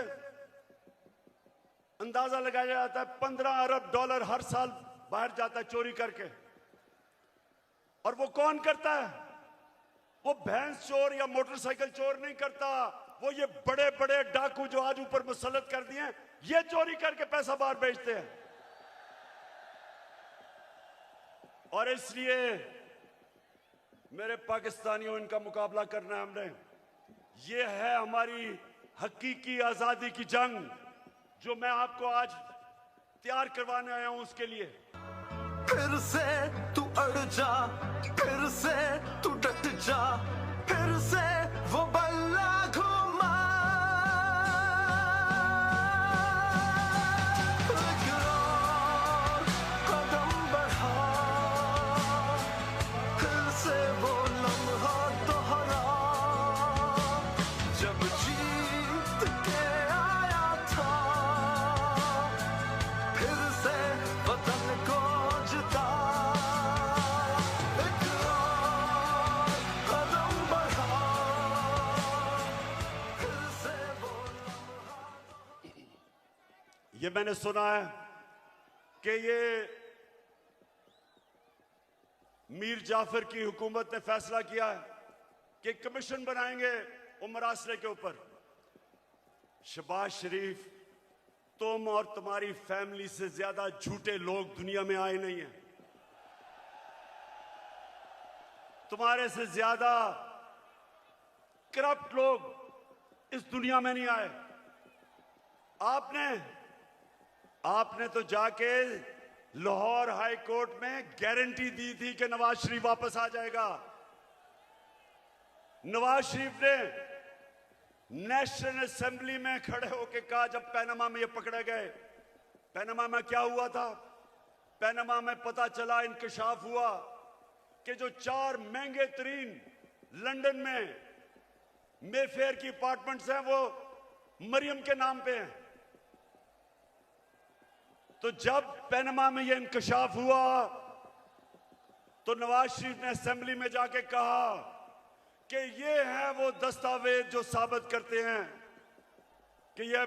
अंदाजा लगाया जाता है 15 अरब डॉलर हर साल बाहर जाता है चोरी करके। और वो कौन करता है? वो भैंस चोर या मोटरसाइकिल चोर नहीं करता, वो ये बड़े बड़े डाकू जो आज ऊपर मुसल्लत कर दिए हैं, ये चोरी करके पैसा बाहर भेजते हैं। और इसलिए मेरे पाकिस्तानियों, इनका मुकाबला करना है हमने। ये है हमारी हकीकी आजादी की जंग, जो मैं आपको आज तैयार करवाने आया हूं उसके लिए। फिर से तू अड़ जा, फिर से तू डट जा, फिर से वो बल्ला घुमा। एक और कदम बढ़ा, फिर से वो लम्हा दोहरा, जब जीत के आया था, फिर से वतन को जिता। एक और कदम बढ़ा, फिर से वो लम्हा। ये मैंने सुना है कि ये मीर जाफर की हुकूमत ने फैसला किया है कि कमीशन बनाएंगे उमर आसरे के ऊपर। शहबाज शरीफ, तुम और तुम्हारी फैमिली से ज्यादा झूठे लोग दुनिया में आए नहीं हैं। तुम्हारे से ज्यादा करप्ट लोग इस दुनिया में नहीं आए। आपने तो जाके लाहौर हाई कोर्ट में गारंटी दी थी कि नवाज शरीफ वापस आ जाएगा। नवाज शरीफ ने नेशनल असेंबली में खड़े होकर कहा, जब पैनामा में ये पकड़े गए, पैनामा में क्या हुआ था? पैनामा में पता चला, इंकशाफ हुआ कि जो 4 महंगे तरीन लंदन में मेफेयर की अपार्टमेंट्स हैं वो मरियम के नाम पे हैं। तो जब पैनामा में ये इंकशाफ हुआ तो नवाज शरीफ ने असेंबली में जाके कहा कि ये हैं वो दस्तावेज जो साबित करते हैं कि ये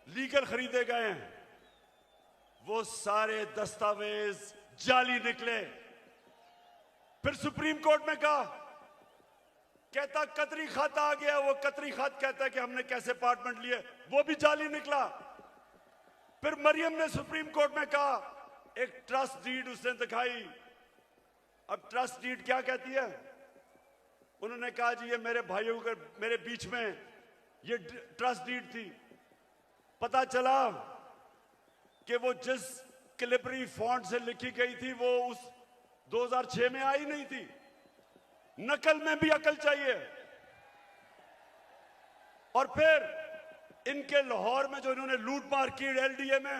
लीगल खरीदे गए हैं। वो सारे दस्तावेज जाली निकले। फिर सुप्रीम कोर्ट में कहा, कहता कतरी खत आ गया। वो कतरी खत कहता है कि हमने कैसे अपार्टमेंट लिए, वो भी जाली निकला। फिर मरियम ने सुप्रीम कोर्ट में कहा, एक ट्रस्ट डीड उसने दिखाई। अब ट्रस्ट डीड क्या कहती है? उन्होंने कहा जी ये मेरे भाइयों के मेरे बीच में ये ट्रस्ट डीड थी। पता चला कि वो जिस कैलिबरी फॉन्ट से लिखी गई थी वो उस 2006 में आई नहीं थी। नकल में भी अकल चाहिए। और फिर इनके लाहौर में जो इन्होंने लूट मार की एलडीए में,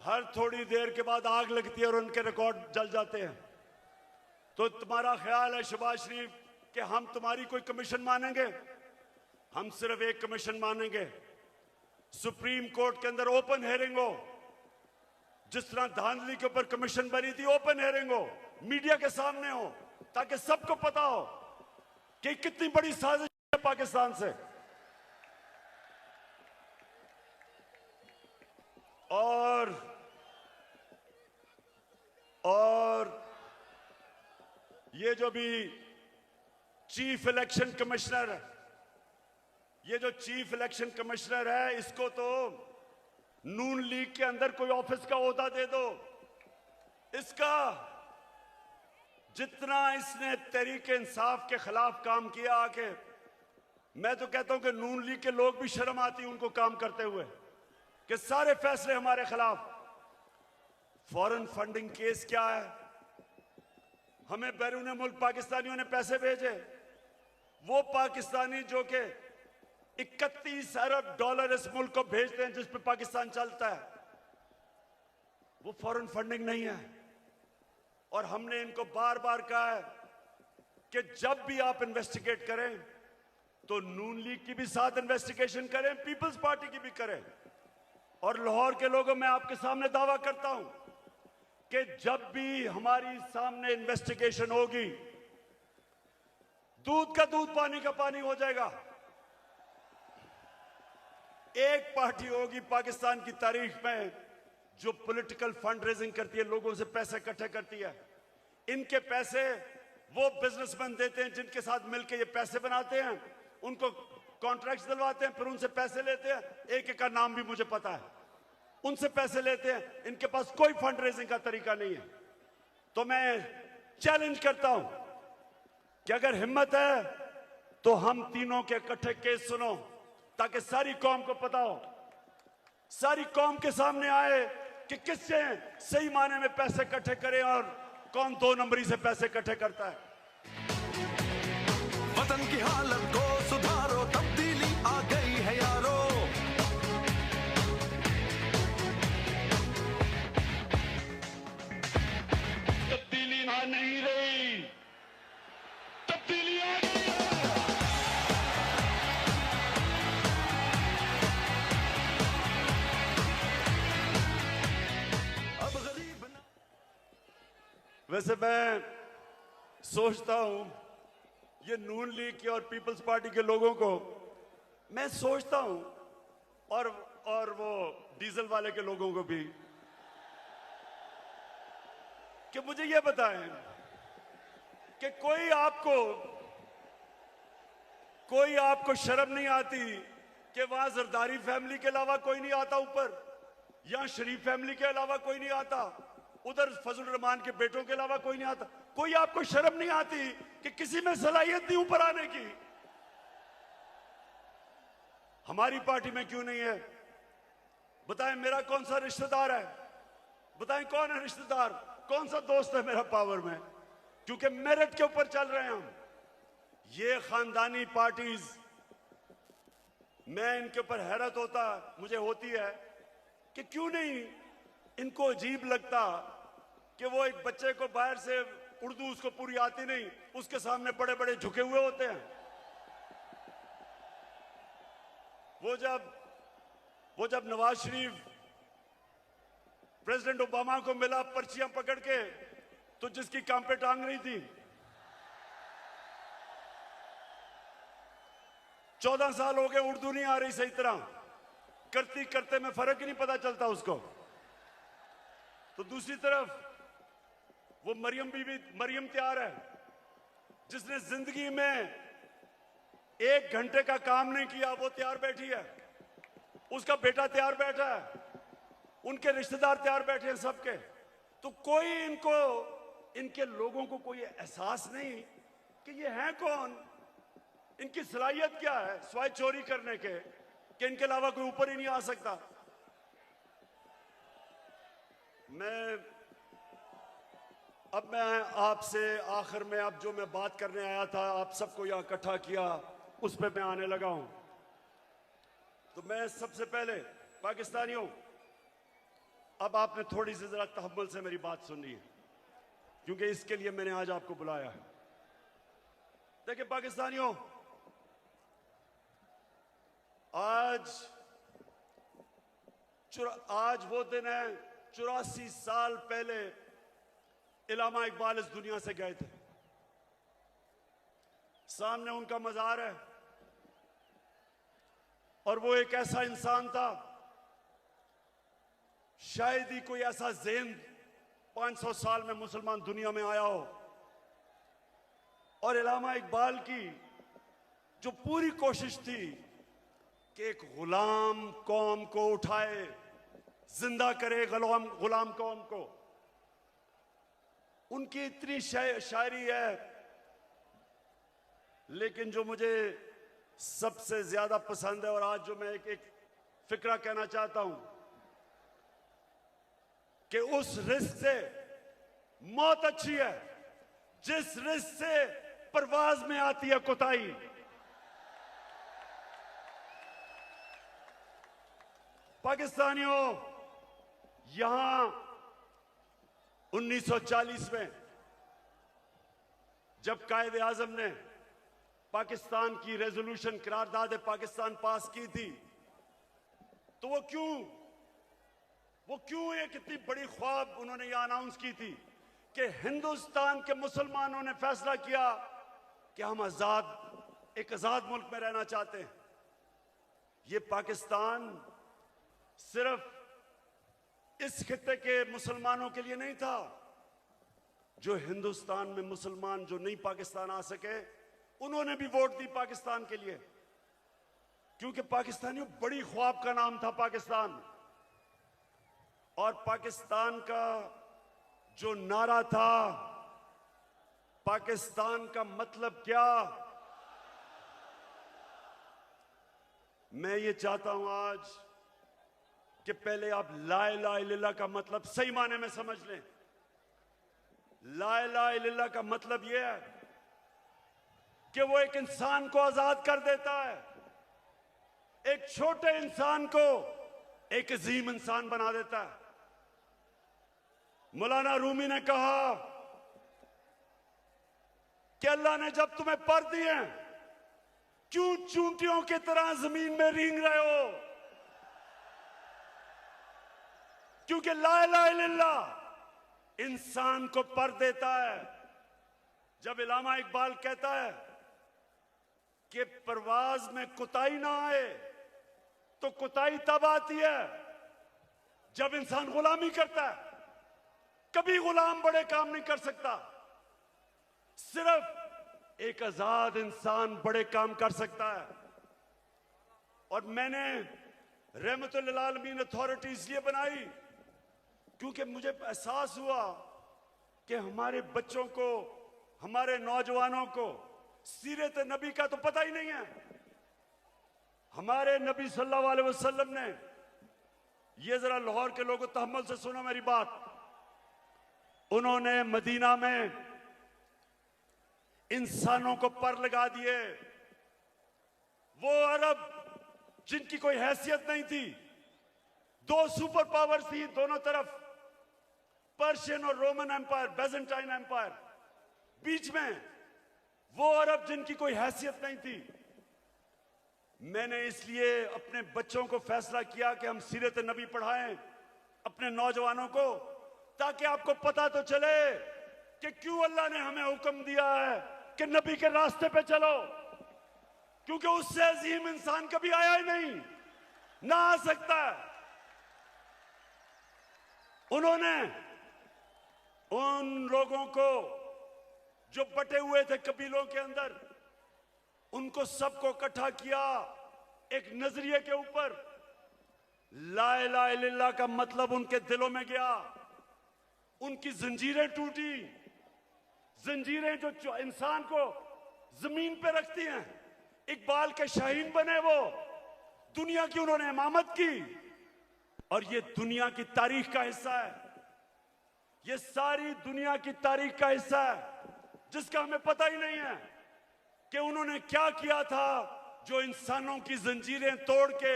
हर थोड़ी देर के बाद आग लगती है और उनके रिकॉर्ड जल जाते हैं। तो तुम्हारा ख्याल है शहबाज शरीफ कि हम तुम्हारी कोई कमीशन मानेंगे? हम सिर्फ एक कमीशन मानेंगे, सुप्रीम कोर्ट के अंदर ओपन हेयरिंग हो। जिस तरह धांधली के ऊपर कमीशन बनी थी, ओपन हेयरिंग हो, मीडिया के सामने हो, ताकि सबको पता हो कि कितनी बड़ी साजिश है पाकिस्तान से। और ये जो भी चीफ इलेक्शन कमिश्नर है, ये जो चीफ इलेक्शन कमिश्नर है, इसको तो नून लीग के अंदर कोई ऑफिस का ओहदा दे दो। इसका जितना इसने तहरीक इंसाफ के खिलाफ काम किया आके, मैं तो कहता हूं कि नून लीग के लोग भी शर्म आती है उनको काम करते हुए कि सारे फैसले हमारे खिलाफ। फॉरेन फंडिंग केस क्या है? हमें बैरून मुल्क पाकिस्तानियों ने पैसे भेजे। वो पाकिस्तानी जो कि 31 अरब डॉलर इस मुल्क को भेजते हैं जिस पे पाकिस्तान चलता है, वो फॉरेन फंडिंग नहीं है। और हमने इनको बार बार कहा है कि जब भी आप इन्वेस्टिगेट करें तो नून लीग की भी साथ इन्वेस्टिगेशन करें, पीपल्स पार्टी की भी करें। और लाहौर के लोगों, मैं आपके सामने दावा करता हूं कि जब भी हमारी सामने इन्वेस्टिगेशन होगी, दूध का दूध पानी का पानी हो जाएगा। एक पार्टी होगी पाकिस्तान की तारीख में जो पॉलिटिकल फंड रेजिंग करती है, लोगों से पैसे इकट्ठे करती है। इनके पैसे वो बिजनेसमैन देते हैं जिनके साथ मिलकर ये पैसे बनाते हैं, उनको कॉन्ट्रैक्ट्स दिलवाते हैं, फिर उनसे पैसे लेते हैं। एक एक का नाम भी मुझे पता है। उनसे पैसे लेते हैं। इनके पास कोई फंड रेजिंग का तरीका नहीं है। तो मैं चैलेंज करता हूं कि अगर हिम्मत है तो हम तीनों के इकट्ठे केस सुनो, ताकि सारी कौम को पता हो, सारी कौम के सामने आए कि किससे सही माने में पैसे इकट्ठे करें और कौन 2 नंबरी से पैसे इकट्ठे करता है। वतन की हालत को सुधारो, तब्दीली आ गई है यारो। तब्दीली आ नहीं रही, तब्दीली आ गई है। अब गरीब न... वैसे मैं सोचता हूं ये नून लीग के और पीपल्स पार्टी के लोगों को मैं सोचता हूं, और वो डीजल वाले के लोगों को भी, कि मुझे ये बताएं कि कोई आपको शर्म नहीं आती कि वहां जरदारी फैमिली के अलावा कोई नहीं आता ऊपर, यहां शरीफ फैमिली के अलावा कोई नहीं आता, उधर फजल रहमान के बेटों के अलावा कोई नहीं आता। कोई आपको शर्म नहीं आती कि किसी में सलाहियत नहीं ऊपर आने की? हमारी पार्टी में क्यों नहीं है? बताएं मेरा कौन सा रिश्तेदार है, बताएं कौन है रिश्तेदार, कौन सा दोस्त है मेरा पावर में? क्योंकि मेरिट के ऊपर चल रहे हैं हम। ये खानदानी पार्टीज, मैं इनके ऊपर हैरत मुझे होती है कि क्यों नहीं इनको अजीब लगता कि वो एक बच्चे को बाहर से उर्दू उसको पूरी आती नहीं, उसके सामने बड़े बड़े झुके हुए होते हैं। वो जब नवाज शरीफ प्रेसिडेंट ओबामा को मिला पर्चियां पकड़ के, तो जिसकी काम पे टांग रही थी, 14 साल हो गए उर्दू नहीं आ रही सही तरह, करते करते में फर्क ही नहीं पता चलता उसको। तो दूसरी तरफ वो मरियम तैयार है, जिसने जिंदगी में 1 घंटे का काम नहीं किया, वो तैयार बैठी है, उसका बेटा तैयार बैठा है, उनके रिश्तेदार तैयार बैठे हैं सबके। तो कोई इनके लोगों को कोई एहसास नहीं कि ये हैं कौन, इनकी सलाहियत क्या है स्वाय चोरी करने के, कि इनके अलावा कोई ऊपर ही नहीं आ सकता। मैं आपसे आखिर में अब जो मैं बात करने आया था, आप सबको यहां इकट्ठा किया, उस पे मैं आने लगा हूं। तो मैं सबसे पहले पाकिस्तानियों, अब आपने थोड़ी सी जरा तहम्मुल से मेरी बात सुननी है, क्योंकि इसके लिए मैंने आज आपको बुलाया है। देखिए पाकिस्तानियों, आज वो दिन है, 84 साल पहले इलामा इकबाल इस दुनिया से गए थे। सामने उनका मज़ार है, और वो एक ऐसा इंसान था, शायद ही कोई ऐसा ज़हन 500 साल में मुसलमान दुनिया में आया हो। और इलामा इकबाल की जो पूरी कोशिश थी कि एक गुलाम कौम को उठाए, जिंदा करे गुलाम कौम को, उनकी इतनी शायरी है। लेकिन जो मुझे सबसे ज्यादा पसंद है, और आज जो मैं एक फिक्रा कहना चाहता हूं, कि उस रिस्क से मौत अच्छी है जिस रिस्क से परवाज में आती है कोताही। पाकिस्तानियों, यहां 1940 में जब कायदे आजम ने पाकिस्तान की रेजोल्यूशन करारदाद पाकिस्तान पास की थी, तो वो क्यों एक इतनी बड़ी ख्वाब उन्होंने यह अनाउंस की थी कि हिंदुस्तान के मुसलमानों ने फैसला किया कि हम एक आजाद मुल्क में रहना चाहते हैं। ये पाकिस्तान सिर्फ इस खित्ते के मुसलमानों के लिए नहीं था। जो हिंदुस्तान में मुसलमान जो नहीं पाकिस्तान आ सके, उन्होंने भी वोट दी पाकिस्तान के लिए, क्योंकि पाकिस्तानियों बड़ी ख्वाब का नाम था पाकिस्तान। और पाकिस्तान का जो नारा था पाकिस्तान का मतलब क्या, मैं ये चाहता हूं आज कि पहले आप ला इलाहा इल्लल्लाह का मतलब सही माने में समझ लें। ला इलाहा इल्लल्लाह का मतलब यह है कि वो एक इंसान को आजाद कर देता है, एक छोटे इंसान को एक अजीम इंसान बना देता है। मौलाना रूमी ने कहा कि अल्लाह ने जब तुम्हें पर दिए क्यों चूंटियों की तरह जमीन में रेंग रहे हो, क्योंकि ला इलाहा इल्लल्लाह इंसान को पर देता है। जब इल्लामा इकबाल कहता है कि परवाज में कुताई ना आए तो कुताई तब आती है जब इंसान गुलामी करता है। कभी गुलाम बड़े काम नहीं कर सकता, सिर्फ एक आजाद इंसान बड़े काम कर सकता है। और मैंने रहमतुल लिल आलमीन अथॉरिटी इसलिए बनाई क्योंकि मुझे एहसास हुआ कि हमारे बच्चों को, हमारे नौजवानों को सीरत नबी का तो पता ही नहीं है। हमारे नबी सल्लल्लाहु अलैहि वसल्लम ने, ये जरा लाहौर के लोगों तहम्मुल से सुनो मेरी बात, उन्होंने मदीना में इंसानों को पर लगा दिए। वो अरब जिनकी कोई हैसियत नहीं थी, दो सुपर पावर थी दोनों तरफ, पर्शियन और रोमन एम्पायर, बेजेंटाइन एम्पायर, बीच में वो अरब जिनकी कोई हैसियत नहीं थी। मैंने इसलिए अपने बच्चों को फैसला किया कि हम सीरत नबी पढ़ाएं अपने नौजवानों को, ताकि आपको पता तो चले कि क्यों अल्लाह ने हमें हुक्म दिया है कि नबी के रास्ते पे चलो, क्योंकि उससे अजीम इंसान कभी आया ही नहीं, ना आ सकता। उन्होंने उन लोगों को जो बटे हुए थे कबीलों के अंदर, उनको सबको इकट्ठा किया एक नजरिए के ऊपर। ला इलाहा इल्लल्लाह का मतलब उनके दिलों में गया, उनकी जंजीरें टूटी, जंजीरें जो इंसान को जमीन पे रखती हैं। इकबाल के शाहीन बने वो, दुनिया की उन्होंने इमामत की, और ये दुनिया की तारीख का हिस्सा है, ये सारी दुनिया की तारीख का हिस्सा है जिसका हमें पता ही नहीं है कि उन्होंने क्या किया था, जो इंसानों की जंजीरें तोड़ के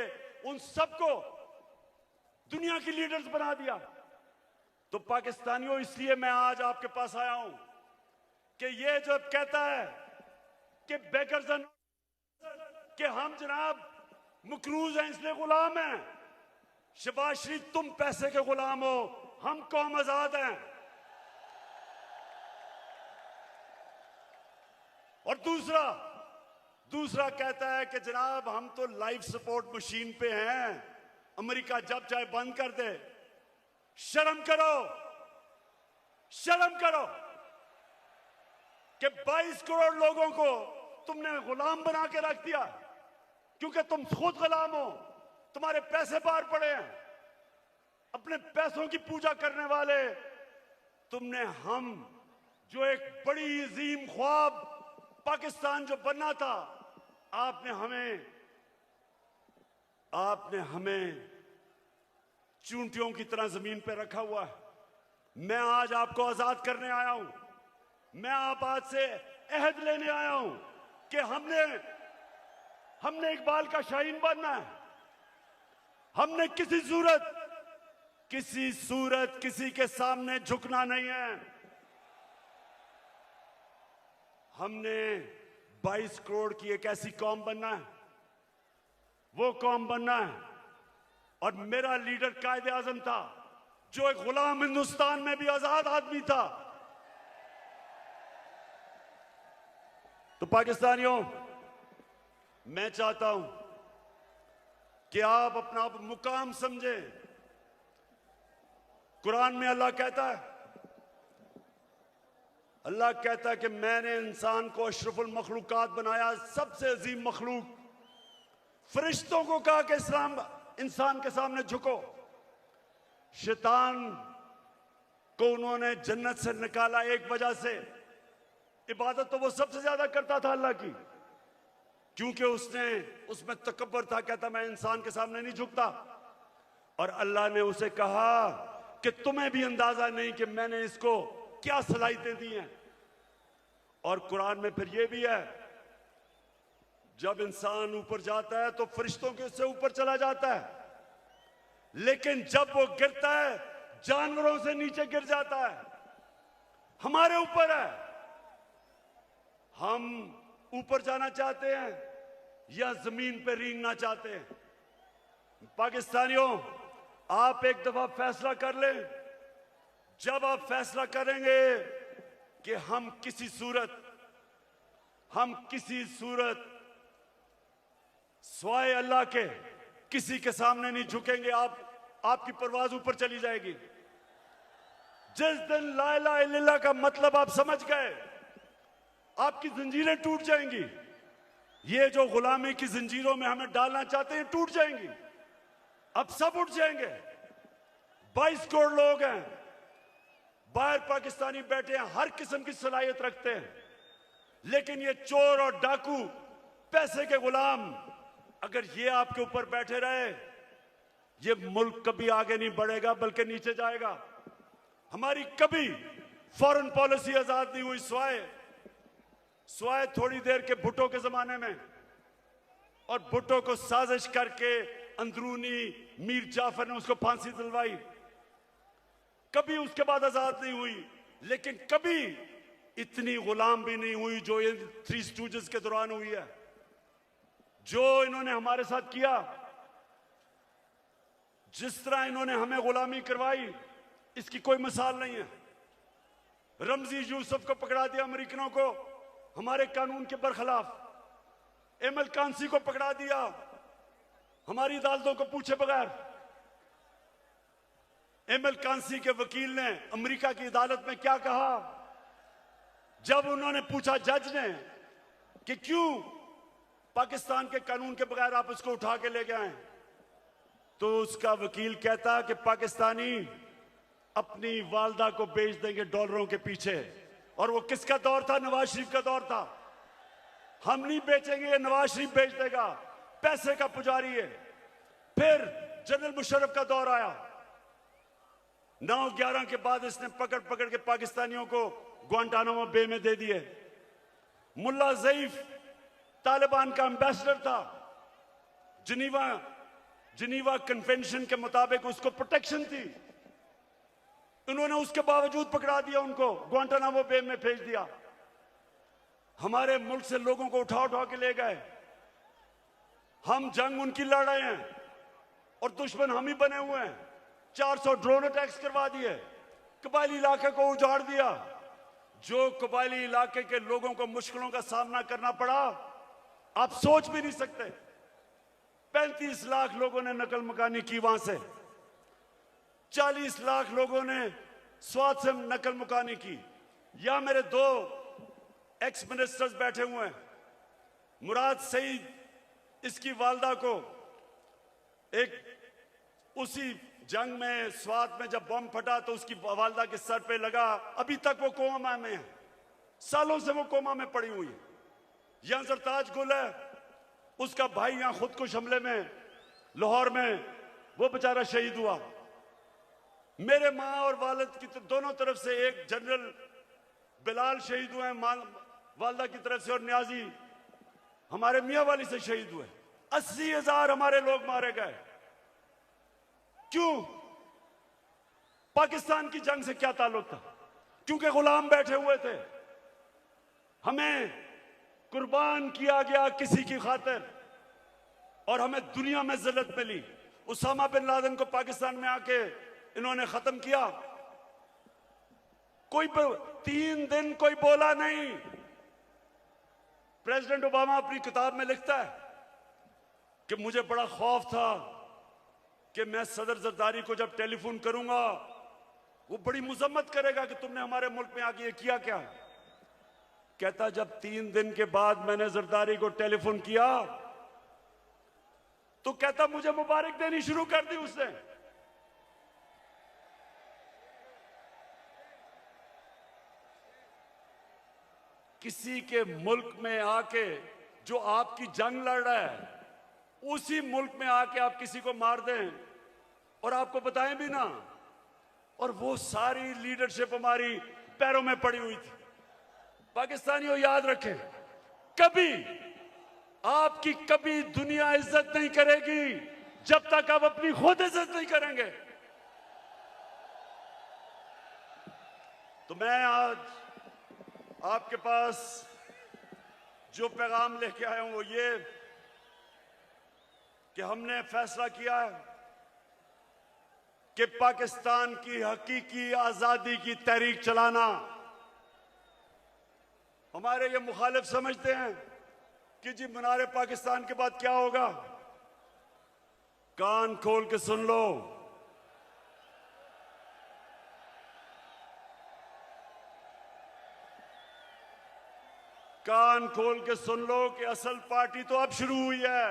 उन सबको दुनिया की लीडर्स बना दिया। तो पाकिस्तानियों, इसलिए मैं आज आपके पास आया हूं कि ये जब कहता है कि बेकर्स कि हम जनाब मकरूज हैं इसलिए गुलाम हैं, शहबाज शरीफ तुम पैसे के गुलाम हो, हम कौम आजाद हैं। और दूसरा कहता है कि जनाब हम तो लाइफ सपोर्ट मशीन पे हैं, अमेरिका जब चाहे बंद कर दे। शर्म करो, शर्म करो कि 22 करोड़ लोगों को तुमने गुलाम बना के रख दिया, क्योंकि तुम खुद गुलाम हो, तुम्हारे पैसे बाहर पड़े हैं, अपने पैसों की पूजा करने वाले तुमने। हम जो एक बड़ी अजीम ख्वाब पाकिस्तान जो बनना था, आपने हमें चूंटियों की तरह जमीन पे रखा हुआ है। मैं आज आपको आजाद करने आया हूं, मैं आप आज से अहद लेने आया हूं कि हमने इकबाल का शाहीन बनना है। हमने किसी सूरत किसी के सामने झुकना नहीं है। हमने 22 करोड़ की एक ऐसी कौम बनना है, वो कौम बनना है। और मेरा लीडर कायदे आजम था, जो एक गुलाम हिंदुस्तान में भी आजाद आदमी था। तो पाकिस्तानियों, मैं चाहता हूं कि आप अपना मुकाम समझें। कुरान में अल्लाह कहता है कि मैंने इंसान को अशरफुल मखलूकात बनाया, सबसे अजीम मखलूक। फरिश्तों को कहा कि इंसान के सामने झुको। शैतान को उन्होंने जन्नत से निकाला एक वजह से, इबादत तो वो सबसे ज्यादा करता था अल्लाह की, क्योंकि उसमें तकब्बर था, कहता मैं इंसान के सामने नहीं झुकता। और अल्लाह ने उसे कहा कि तुम्हें भी अंदाजा नहीं कि मैंने इसको क्या सलाहियतें दी हैं। और कुरान में फिर ये भी है, जब इंसान ऊपर जाता है तो फरिश्तों के उससे ऊपर चला जाता है, लेकिन जब वो गिरता है जानवरों से नीचे गिर जाता है। हमारे ऊपर है, हम ऊपर जाना चाहते हैं या जमीन पर रेंगना चाहते हैं। पाकिस्तानियों, आप एक दफा फैसला कर लें। जब आप फैसला करेंगे कि हम किसी सूरत स्वाय अल्लाह के किसी के सामने नहीं झुकेंगे, आपकी परवाज ऊपर चली जाएगी। जिस दिन ला इलाहा इल्लल्लाह का मतलब आप समझ गए, आपकी जंजीरें टूट जाएंगी। ये जो गुलामी की जंजीरों में हमें डालना चाहते हैं टूट जाएंगी। अब सब उठ जाएंगे। 22 करोड़ लोग हैं बाहर, पाकिस्तानी बैठे हैं, हर किस्म की सलाहियत रखते हैं, लेकिन ये चोर और डाकू, पैसे के गुलाम, अगर ये आपके ऊपर बैठे रहे, ये मुल्क कभी आगे नहीं बढ़ेगा बल्कि नीचे जाएगा। हमारी कभी फॉरेन पॉलिसी आजाद नहीं हुई। स्वाय थोड़ी देर के भुट्टो के जमाने में, और भुट्टो को साजिश करके अंदरूनी मीर जाफर ने उसको फांसी दिलवाई। कभी उसके बाद आजाद नहीं हुई, लेकिन कभी इतनी गुलाम भी नहीं हुई जो ये 3 स्टूजेस के दौरान हुई है। जो इन्होंने हमारे साथ किया, जिस तरह इन्होंने हमें गुलामी करवाई, इसकी कोई मिसाल नहीं है। रमजी यूसुफ को पकड़ा दिया अमेरिकनों को हमारे कानून के बरखिलाफ। एमएल कांसी को पकड़ा दिया हमारी अदालतों को पूछे बगैर। एमएल कांसी के वकील ने अमेरिका की अदालत में क्या कहा, जब उन्होंने पूछा जज ने कि क्यों पाकिस्तान के कानून के बगैर आप इसको उठा के ले गए, तो उसका वकील कहता कि पाकिस्तानी अपनी वालदा को बेच देंगे डॉलरों के पीछे। और वो किसका दौर था? नवाज शरीफ का दौर था। हम नहीं बेचेंगे, नवाज शरीफ बेच देगा, पैसे का पुजारी है। फिर जनरल मुशर्रफ का दौर आया। 9/11 के बाद इसने पकड़ पकड़ के पाकिस्तानियों को ग्वांटानामो बे में दे दिए। मुल्ला ज़ईफ तालिबान का एम्बेसडर था। जिनीवा कन्वेंशन के मुताबिक उसको प्रोटेक्शन थी, उन्होंने उसके बावजूद पकड़ा दिया, उनको ग्वांटानामो बे में भेज दिया। हमारे मुल्क से लोगों को उठा उठा के ले गए। हम जंग उनकी लड़ रहे हैं और दुश्मन हम ही बने हुए हैं। 400 ड्रोन अटैक्स करवा दिए, कबायली इलाके को उजाड़ दिया। जो कबायली इलाके के लोगों को मुश्किलों का सामना करना पड़ा, आप सोच भी नहीं सकते। 35 लाख लोगों ने नकल मकानी की वहां से, 40 लाख लोगों ने स्वाद से नकल मुकानी की। या मेरे 2 एक्स मिनिस्टर्स बैठे हुए हैं। मुराद सईद, इसकी वालदा को उसी जंग में स्वाद में जब बम फटा तो उसकी वालदा के सर पे लगा, अभी तक वो कोमा में है, सालों से वो कोमा में पड़ी हुई है। यहां सरताज गुल है, उसका भाई यहां खुदकुश हमले में लाहौर में वो बेचारा शहीद हुआ। मेरे माँ और वालिद की दोनों तरफ से, एक जनरल बिलाल शहीद हुए वालदा की तरफ से, और न्याजी हमारे मियाँ वाली से शहीद हुए। 80,000 हमारे लोग मारे गए। क्यों? पाकिस्तान की जंग से क्या ताल्लुक था? क्योंकि गुलाम बैठे हुए थे। हमें कुर्बान किया गया किसी की खातिर, और हमें दुनिया में जिल्लत मिली। उसामा बिन लादेन को पाकिस्तान में आके इन्होंने खत्म किया। कोई 3 दिन कोई बोला नहीं। प्रेसिडेंट ओबामा अपनी किताब में लिखता है कि मुझे बड़ा खौफ था कि मैं सदर जरदारी को जब टेलीफोन करूंगा वो बड़ी मुजम्मत करेगा कि तुमने हमारे मुल्क में आके ये किया क्या। कहता जब 3 दिन के बाद मैंने जरदारी को टेलीफोन किया तो कहता मुझे मुबारक देनी शुरू कर दी उसने। किसी के मुल्क में आके जो आपकी जंग लड़ रहा है, उसी मुल्क में आके आप किसी को मार दें और आपको बताएं भी ना, और वो सारी लीडरशिप हमारी पैरों में पड़ी हुई थी। पाकिस्तानियों याद रखें, कभी आपकी कभी दुनिया इज्जत नहीं करेगी जब तक आप अपनी खुद इज्जत नहीं करेंगे। तो मैं आज आपके पास जो पैगाम लेके आया हूं वो ये कि हमने फैसला किया है कि पाकिस्तान की हकीकी आजादी की तहरीक चलाना। हमारे ये मुखालिफ समझते हैं कि जी मीनार पाकिस्तान के बाद क्या होगा। कान खोल के सुन लो, कान खोल के सुन लो कि असल पार्टी तो अब शुरू हुई है।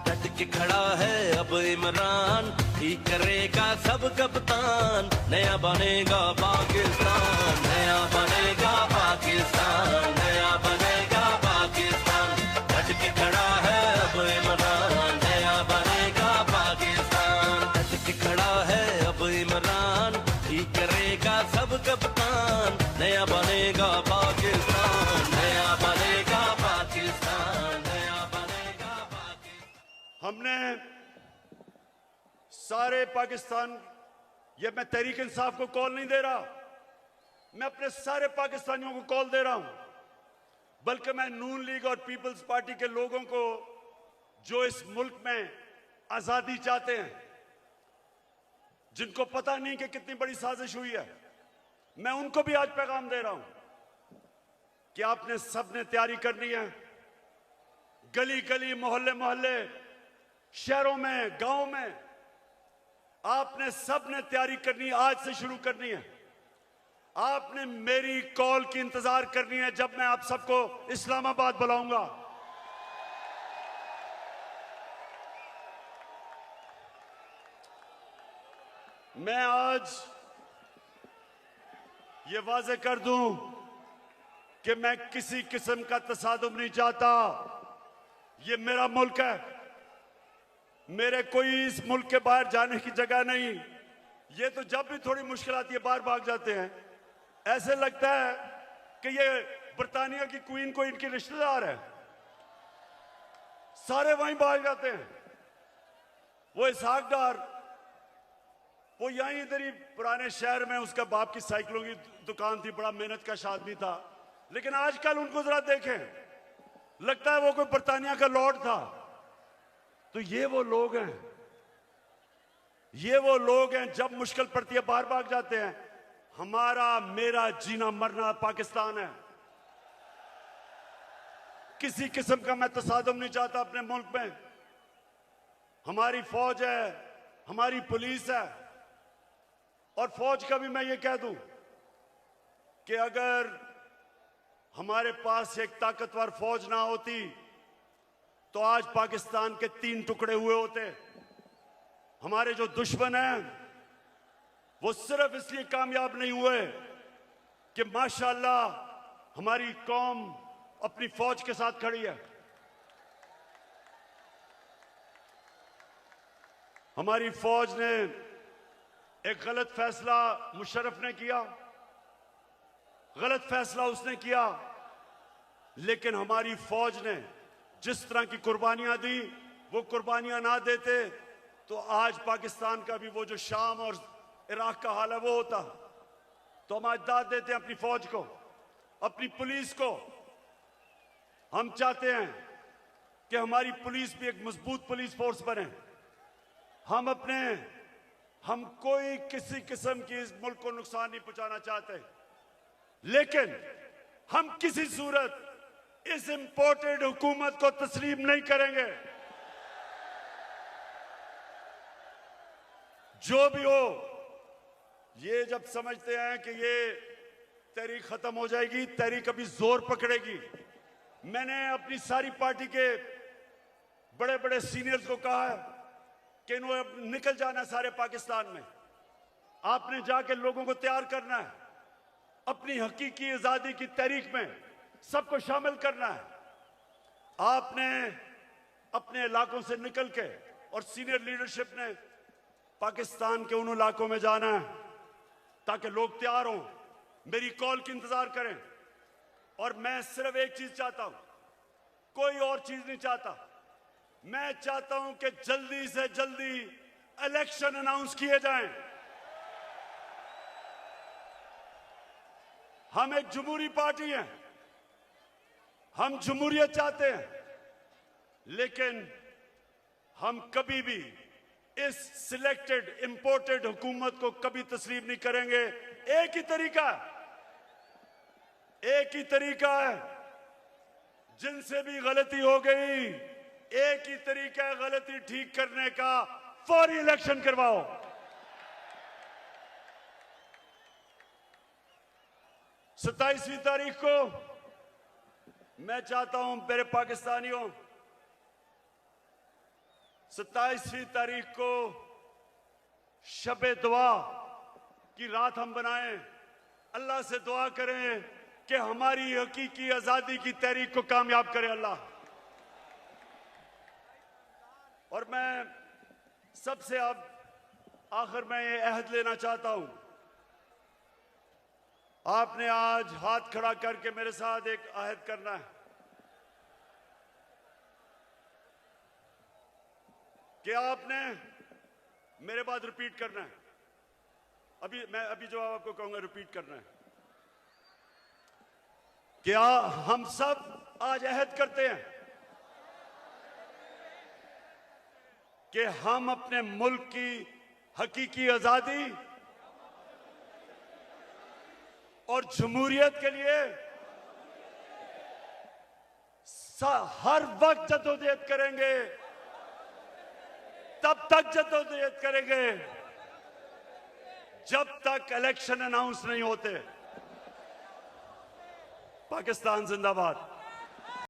डट के खड़ा है अब इमरान, ठीक करेगा सब कप्तान, नया बनेगा पाकिस्तान, नया बनेगा पाकिस्तान, नया बनेगा पाकिस्तान। डट के खड़ा है अब इमरान, नया बनेगा पाकिस्तान, डट के खड़ा है अब इमरान, ठीक करेगा सब कप्तान, नया बनेगा पाकिस्तान, नया बनेगा पाकिस्तान, नया बनेगा पाकिस्तान। हमने सारे पाकिस्तान, ये मैं तहरीक इंसाफ को कॉल नहीं दे रहा, मैं अपने सारे पाकिस्तानियों को कॉल दे रहा हूं, बल्कि मैं नून लीग और पीपल्स पार्टी के लोगों को जो इस मुल्क में आजादी चाहते हैं, जिनको पता नहीं कि कितनी बड़ी साजिश हुई है, मैं उनको भी आज पैगाम दे रहा हूं कि आपने सबने तैयारी करनी है। गली गली, मोहल्ले मोहल्ले, शहरों में, गांवों में आपने सबने तैयारी करनी, आज से शुरू करनी है। आपने मेरी कॉल की इंतजार करनी है जब मैं आप सबको इस्लामाबाद बुलाऊंगा। मैं आज ये वाजे कर दूं कि मैं किसी किस्म का तसादुम नहीं चाहता। ये मेरा मुल्क है, मेरे कोई इस मुल्क के बाहर जाने की जगह नहीं। ये तो जब भी थोड़ी मुश्किल आती है बाहर भाग जाते हैं। ऐसे लगता है कि ये बर्तानिया की क्वीन को इनके रिश्तेदार है, सारे वहीं भाग जाते हैं। वो इसहाक डार, वो यहीं इधर ही पुराने शहर में, उसका बाप की साइकिलों की दुकान थी, बड़ा मेहनत का आदमी था, लेकिन आजकल उनको जरा देखें, लगता है वो कोई बर्तानिया का लॉर्ड था। तो ये वो लोग हैं, ये वो लोग हैं जब मुश्किल पड़ती है बाहर भाग जाते हैं। हमारा मेरा जीना मरना पाकिस्तान है। किसी किस्म का मैं तसादुम नहीं चाहता अपने मुल्क में। हमारी फौज है, हमारी पुलिस है, और फौज का भी मैं ये कह दूं कि अगर हमारे पास एक ताकतवर फौज ना होती तो आज पाकिस्तान के 3 टुकड़े हुए होते। हमारे जो दुश्मन हैं वो सिर्फ इसलिए कामयाब नहीं हुए कि माशाअल्लाह हमारी कौम अपनी फौज के साथ खड़ी है। हमारी फौज ने एक गलत फैसला मुशर्रफ ने किया, गलत फैसला उसने किया, लेकिन हमारी फौज ने जिस तरह की कुर्बानियां दी, वो कुर्बानियां ना देते तो आज पाकिस्तान का भी वो जो शाम और इराक का हाल है वो होता। तो हम आज दाद देते हैं अपनी फौज को, अपनी पुलिस को। हम चाहते हैं कि हमारी पुलिस भी एक मजबूत पुलिस फोर्स बने। हम कोई किसी किस्म की इस मुल्क को नुकसान नहीं पहुंचाना चाहते, लेकिन हम किसी सूरत इस इंपोर्टेड हुकूमत को तस्लीम नहीं करेंगे। जो भी हो, ये जब समझते हैं कि ये तहरीक खत्म हो जाएगी, तहरीक अभी जोर पकड़ेगी। मैंने अपनी सारी पार्टी के बड़े बड़े सीनियर्स को कहा है कि इन्होंने निकल जाना है सारे पाकिस्तान में। आपने जाके लोगों को तैयार करना है। अपनी हकीकी आजादी की तहरीक में सबको शामिल करना है। आपने अपने इलाकों से निकल के और सीनियर लीडरशिप ने पाकिस्तान के उन इलाकों में जाना है ताकि लोग तैयार हों, मेरी कॉल की इंतजार करें। और मैं सिर्फ एक चीज चाहता हूं, कोई और चीज नहीं चाहता। मैं चाहता हूं कि जल्दी से जल्दी इलेक्शन अनाउंस किए जाएं। हम एक जमहूरी पार्टी हैं, हम जमहूरियत चाहते हैं, लेकिन हम कभी भी इस सिलेक्टेड इंपोर्टेड हुकूमत को कभी तस्लीम नहीं करेंगे। एक ही तरीका है, जिनसे भी गलती हो गई, एक ही तरीका है गलती ठीक करने का, फौरी इलेक्शन करवाओ। 27वीं तारीख को मैं चाहता हूं मेरे पाकिस्तानियों, 27वीं तारीख को शबे दुआ की रात हम बनाएं, अल्लाह से दुआ करें कि हमारी हकीकी आजादी की तहरीक को कामयाब करे अल्लाह। और मैं सबसे अब आखिर में ये अहद लेना चाहता हूं, आपने आज हाथ खड़ा करके मेरे साथ एक अहद करना है कि आपने मेरे बाद रिपीट करना है। अभी जवाब आपको कहूंगा, रिपीट करना है। क्या हम सब आज अहद करते हैं कि हम अपने मुल्क की हकीकी आजादी और जमहूरियत के लिए हर वक्त जद्दोजहद करेंगे, तब तक जद्दोजहद करेंगे जब तक इलेक्शन अनाउंस नहीं होते। पाकिस्तान जिंदाबाद।